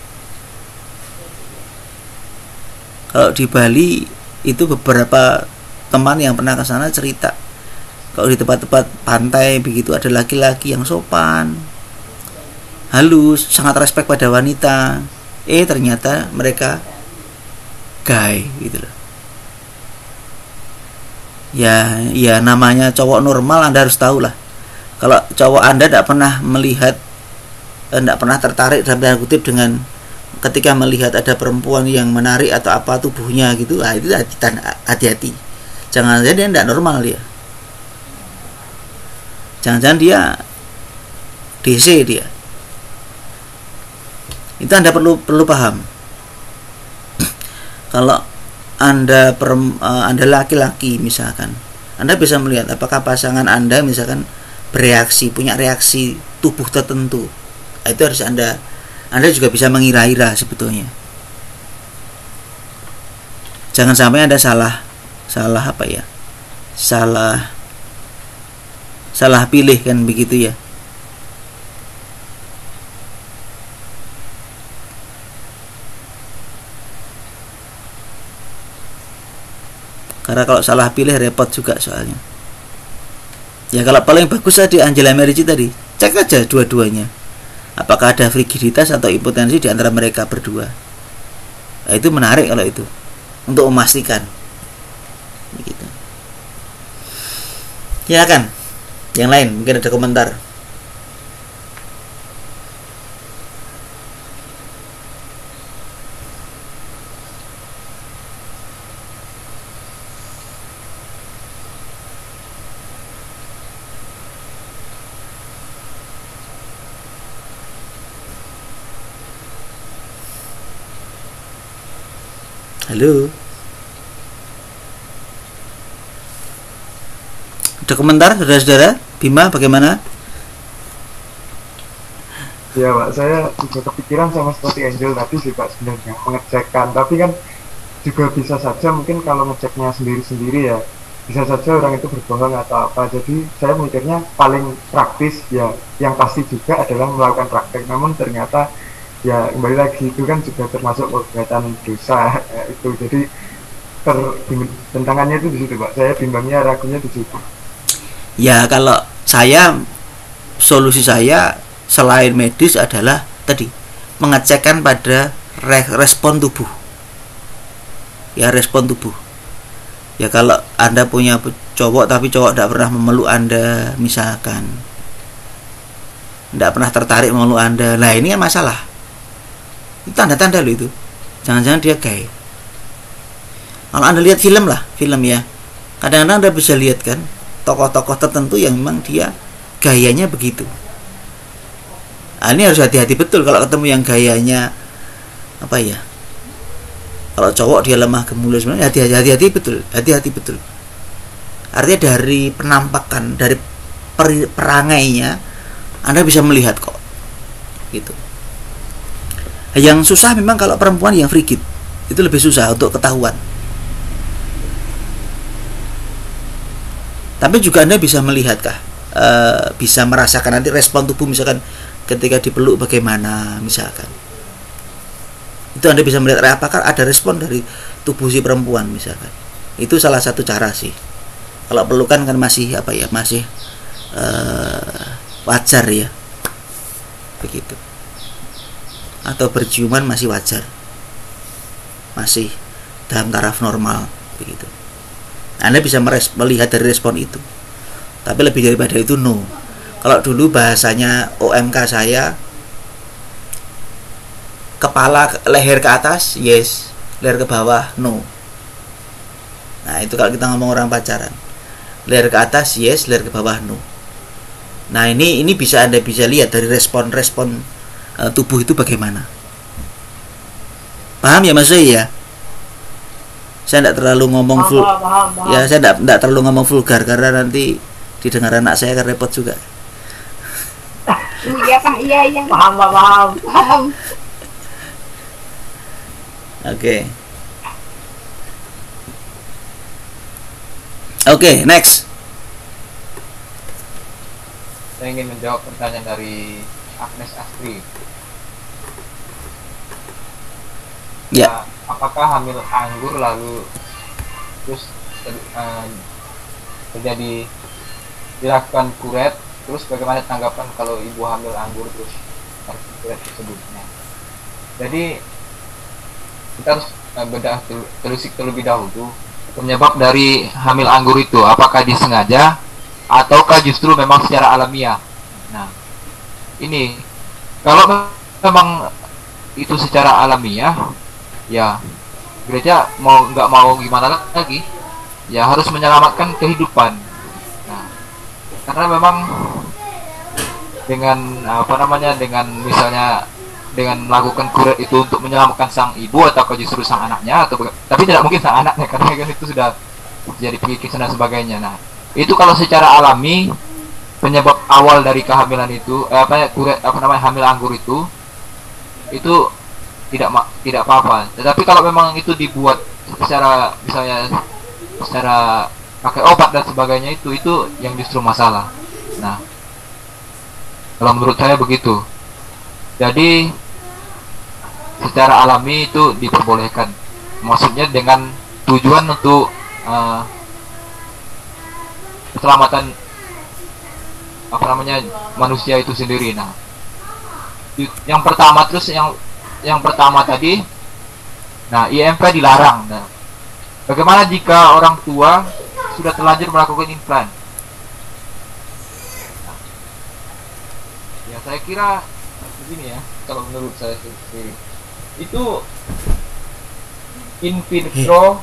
Kalau di Bali itu beberapa teman yang pernah ke sana cerita, kalau di tempat-tempat pantai begitu ada laki-laki yang sopan, halus, sangat respect pada wanita, ternyata mereka gay gitu loh. Ya namanya cowok normal, Anda harus tahu lah. Kalau cowok Anda tidak pernah melihat, tidak pernah tertarik dalam tanda kutip dengan ketika melihat ada perempuan yang menarik atau apa tubuhnya gitu, itu hati-hati. Jangan-jangan dia tidak normal dia. Jangan-jangan dia DC dia. Itu Anda perlu paham. Kalau Anda laki-laki misalkan, Anda bisa melihat apakah pasangan Anda misalkan punya reaksi tubuh tertentu. Itu harus Anda juga bisa mengira-ira sebetulnya. Jangan sampai Anda salah pilih kan begitu ya. Karena kalau salah pilih repot juga soalnya. Ya kalau paling bagus tadi Angela Merici tadi, cek aja dua-duanya. Apakah ada frigiditas atau impotensi di antara mereka berdua. Nah, itu menarik kalau itu untuk memastikan. Begitu. Ya kan? Yang lain mungkin ada komentar. Halo. Ada komentar saudara-saudara? Bima bagaimana? Ya Pak, saya juga kepikiran sama seperti Angel tadi sih Pak, sebenarnya mengecekkan, tapi kan juga bisa saja mungkin kalau ngeceknya sendiri-sendiri ya, bisa saja orang itu berbohong atau apa. Jadi saya mikirnya paling praktis ya, yang pasti juga adalah melakukan praktek. Namun ternyata ya kembali lagi itu kan juga termasuk perbuatan dosa ya, itu. Jadi tentangannya itu di situ Pak. Saya bimbangnya, ragunya di situ. Ya kalau solusi saya selain medis adalah tadi mengecekkan pada respon tubuh. Ya respon tubuh. Ya kalau Anda punya cowok tapi cowok tidak pernah memeluk Anda misalkan, tidak pernah tertarik memeluk Anda, lah ini kan masalah. Itu tanda-tanda loh itu. Jangan-jangan dia gay. Kalau Anda lihat film ya, kadang-kadang Anda bisa lihat kan tokoh-tokoh tertentu yang memang dia gayanya begitu. Nah, ini harus hati-hati betul kalau ketemu yang gayanya apa ya, kalau cowok dia lemah gemulus, hati-hati betul. Artinya dari penampakan, dari perangainya Anda bisa melihat kok gitu. Yang susah memang kalau perempuan yang frigid, itu lebih susah untuk ketahuan. Tapi juga Anda bisa melihat bisa merasakan nanti respon tubuh misalkan ketika dipeluk bagaimana misalkan. Itu Anda bisa melihat apakah ada respon dari tubuh si perempuan misalkan. Itu salah satu cara sih. Kalau pelukan kan masih wajar ya. Begitu. Atau berciuman masih wajar. Masih dalam taraf normal begitu. Anda bisa melihat dari respon itu. Tapi lebih daripada itu no. Kalau dulu bahasanya OMK saya, kepala leher ke atas yes, leher ke bawah no. Nah itu kalau kita ngomong orang pacaran, leher ke atas yes, leher ke bawah no. Nah ini bisa Anda bisa lihat dari respon tubuh itu bagaimana. Paham ya maksudnya ya? Saya tidak terlalu ngomong paham. Ya saya tidak terlalu ngomong vulgar karena nanti didengar anak saya kan repot juga. Iya Pak, iya. Paham. Oke, next. Saya ingin menjawab pertanyaan dari Agnes Astri. Ya. Apakah hamil anggur lalu terus terjadi dilakukan kuret, terus bagaimana tanggapan kalau ibu hamil anggur terus harus kuret tersebutnya? Jadi kita harus bedah telusik terlebih dahulu penyebab dari hamil anggur itu, apakah disengaja ataukah justru memang secara alamiah. Nah, ini kalau memang itu secara alamiah, ya gereja mau nggak mau gimana lagi, ya harus menyelamatkan kehidupan. Nah, karena memang dengan dengan misalnya dengan melakukan kuret itu untuk menyelamatkan sang ibu atau justru sang anaknya, tapi tidak mungkin sang anaknya karena kan itu sudah jadi pengikisan dan sebagainya. Nah, itu kalau secara alami penyebab awal dari kehamilan itu hamil anggur itu tidak apa-apa. Tetapi kalau memang itu dibuat secara misalnya secara pakai obat dan sebagainya, itu yang justru masalah. Nah, kalau menurut saya begitu. Jadi secara alami itu diperbolehkan, maksudnya dengan tujuan untuk keselamatan manusia itu sendiri. Nah, yang pertama tadi, nah IMP dilarang. Nah, bagaimana jika orang tua sudah terlanjur melakukan implan? Nah, ya saya kira begini ya, kalau menurut saya sendiri itu in vitro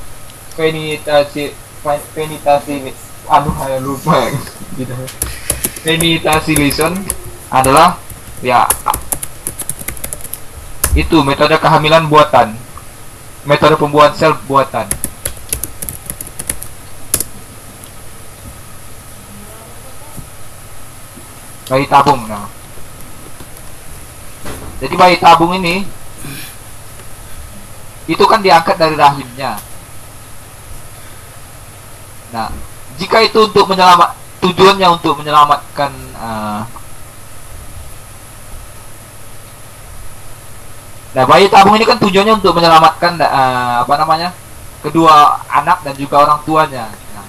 penitentiation adalah ya itu metode kehamilan buatan, metode pembuahan sel buatan. Bayi tabung. Nah, jadi bayi tabung ini itu kan diangkat dari rahimnya. Nah, jika itu tujuannya untuk menyelamatkan nah, bayi tabung ini kan tujuannya untuk menyelamatkan kedua anak dan juga orang tuanya. Nah,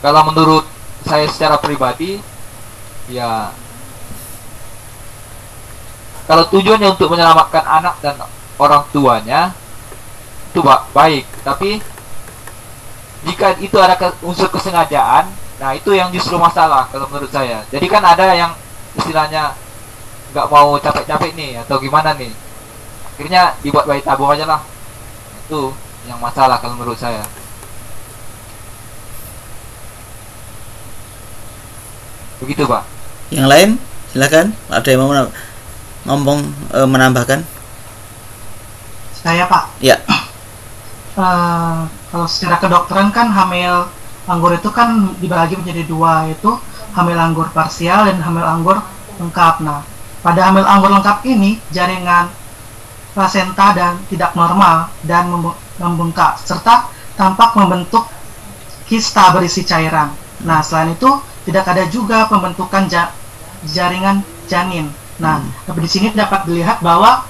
kalau menurut saya secara pribadi, ya kalau tujuannya untuk menyelamatkan anak dan orang tuanya itu baik, tapi jika itu ada unsur kesengajaan, nah itu yang justru masalah kalau menurut saya. Jadi kan ada yang istilahnya nggak mau capek-capek nih atau gimana nih, akhirnya dibuat bayi tabung aja lah. Itu yang masalah kalau menurut saya. Begitu Pak. Yang lain silakan, ada yang mau ngomong menambahkan? Saya Pak. Ya. Kalau secara kedokteran kan hamil anggur itu kan dibagi menjadi dua, yaitu hamil anggur parsial dan hamil anggur lengkap. Nah, pada hamil anggur lengkap ini jaringan plasenta dan tidak normal dan membengkak serta tampak membentuk kista berisi cairan. Nah, selain itu tidak ada juga pembentukan jaringan janin. Nah, di sini dapat dilihat bahwa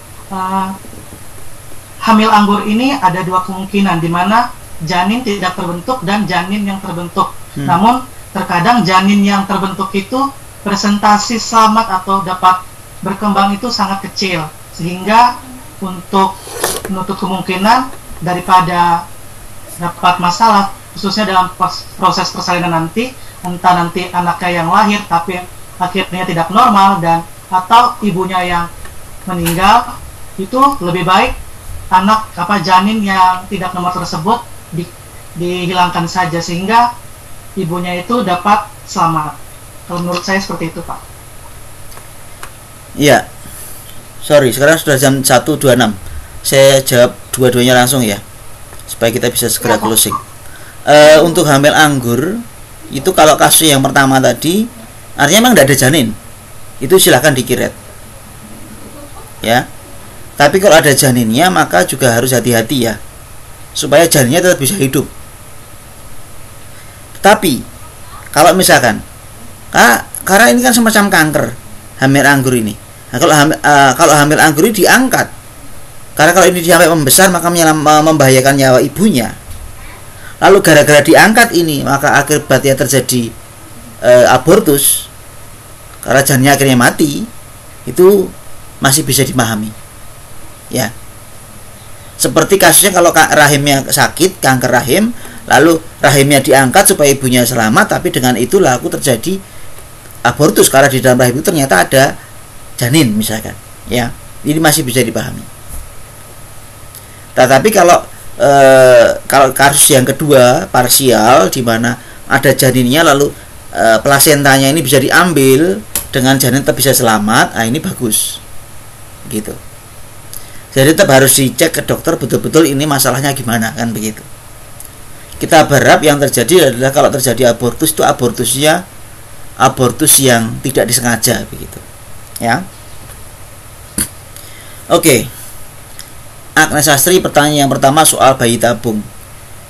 hamil anggur ini ada dua kemungkinan, di mana janin tidak terbentuk dan janin yang terbentuk. Namun terkadang janin yang terbentuk itu presentasi selamat atau dapat berkembang itu sangat kecil, sehingga untuk menutup kemungkinan daripada dapat masalah, khususnya dalam proses persalinan nanti, entah nanti anaknya yang lahir tapi akhirnya tidak normal dan atau ibunya yang meninggal, itu lebih baik janin yang tidak normal tersebut dihilangkan saja sehingga ibunya itu dapat selamat. Kalau menurut saya seperti itu Pak. Iya. Sorry, sekarang sudah jam 1.26. Saya jawab dua-duanya langsung ya, supaya kita bisa segera closing. Untuk hamil anggur itu kalau kasus yang pertama tadi, artinya memang tidak ada janin, itu silahkan dikiret ya. Tapi kalau ada janinnya maka juga harus hati-hati ya, supaya janinnya tetap bisa hidup. Tapi kalau misalkan karena ini kan semacam kanker hamil anggur ini. Nah, kalau hamil anggur ini diangkat, karena kalau ini sampai membesar maka membahayakan nyawa ibunya. Lalu gara-gara diangkat ini maka akibatnya terjadi abortus, karena janinnya akhirnya mati, itu masih bisa dipahami ya. Seperti kasusnya kalau rahimnya sakit, kanker rahim, lalu rahimnya diangkat supaya ibunya selamat, tapi dengan itu laku terjadi abortus karena di dalam rahim itu ternyata ada janin misalkan, ya. Ini masih bisa dipahami. Tetapi kalau kasus yang kedua parsial, di mana ada janinnya lalu plasentanya ini bisa diambil dengan janin tetap bisa selamat, nah ini bagus, gitu. Jadi tetap harus dicek ke dokter betul-betul ini masalahnya gimana, kan begitu. Kita berharap yang terjadi adalah kalau terjadi abortus itu abortusnya abortus yang tidak disengaja, begitu, ya. Oke. Agnes Sastri, pertanyaan yang pertama soal bayi tabung.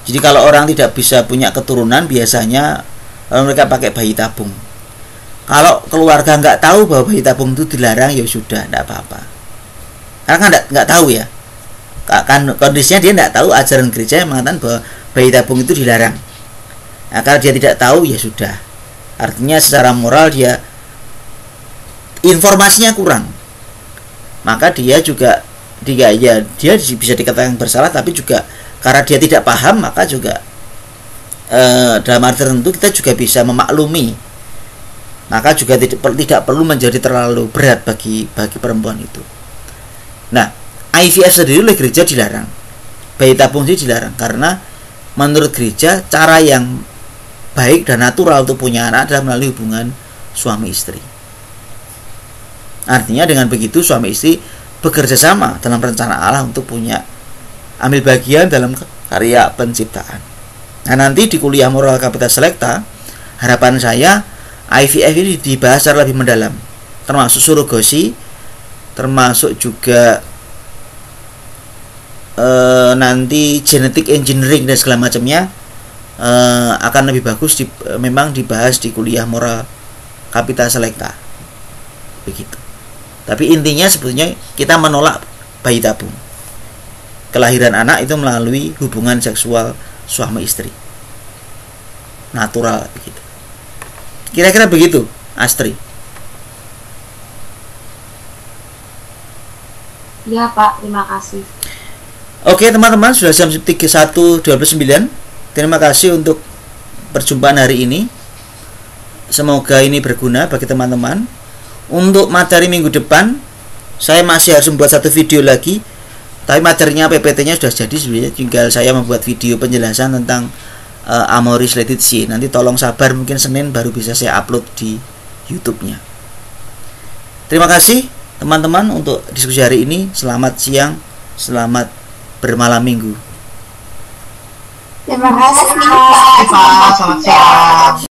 Jadi kalau orang tidak bisa punya keturunan, biasanya mereka pakai bayi tabung. Kalau keluarga nggak tahu bahwa bayi tabung itu dilarang, ya sudah, tidak apa-apa. Karena kan nggak tahu ya. Kan kondisinya dia nggak tahu, ajaran gereja yang mengatakan bahwa bayi tabung itu dilarang. Nah, kalau dia tidak tahu, ya sudah. Artinya secara moral dia informasinya kurang. Maka dia juga dia bisa dikatakan bersalah, tapi juga karena dia tidak paham, maka juga dalam arti tertentu kita juga bisa memaklumi. Maka juga tidak perlu menjadi terlalu berat bagi perempuan itu. Nah, IVF sendiri oleh gereja dilarang, bayi tabung sih dilarang, karena menurut gereja cara yang baik dan natural untuk punya anak adalah melalui hubungan suami istri. Artinya dengan begitu suami istri bekerja sama dalam rencana Allah untuk ambil bagian dalam karya penciptaan. Nah, nanti di kuliah moral Capitas Selecta, harapan saya IVF ini dibahas secara lebih mendalam, termasuk surogasi, termasuk juga nanti genetic engineering dan segala macamnya akan lebih bagus memang dibahas di kuliah moral Capitas Selecta, begitu. Tapi intinya sebetulnya kita menolak bayi tabung. Kelahiran anak itu melalui hubungan seksual suami istri, natural, begitu. Kira-kira begitu, Astri. Ya Pak, terima kasih. Oke teman-teman, sudah jam 31.29. Terima kasih untuk perjumpaan hari ini. Semoga ini berguna bagi teman-teman. Untuk materi minggu depan, saya masih harus membuat satu video lagi, tapi materinya PPT-nya sudah jadi sebenarnya. Tinggal saya membuat video penjelasan tentang Amoris Laetitia. Nanti tolong sabar, mungkin Senin baru bisa saya upload di YouTube-nya. Terima kasih teman-teman untuk diskusi hari ini. Selamat siang, selamat bermalam minggu. Terima kasih. Selamat siang.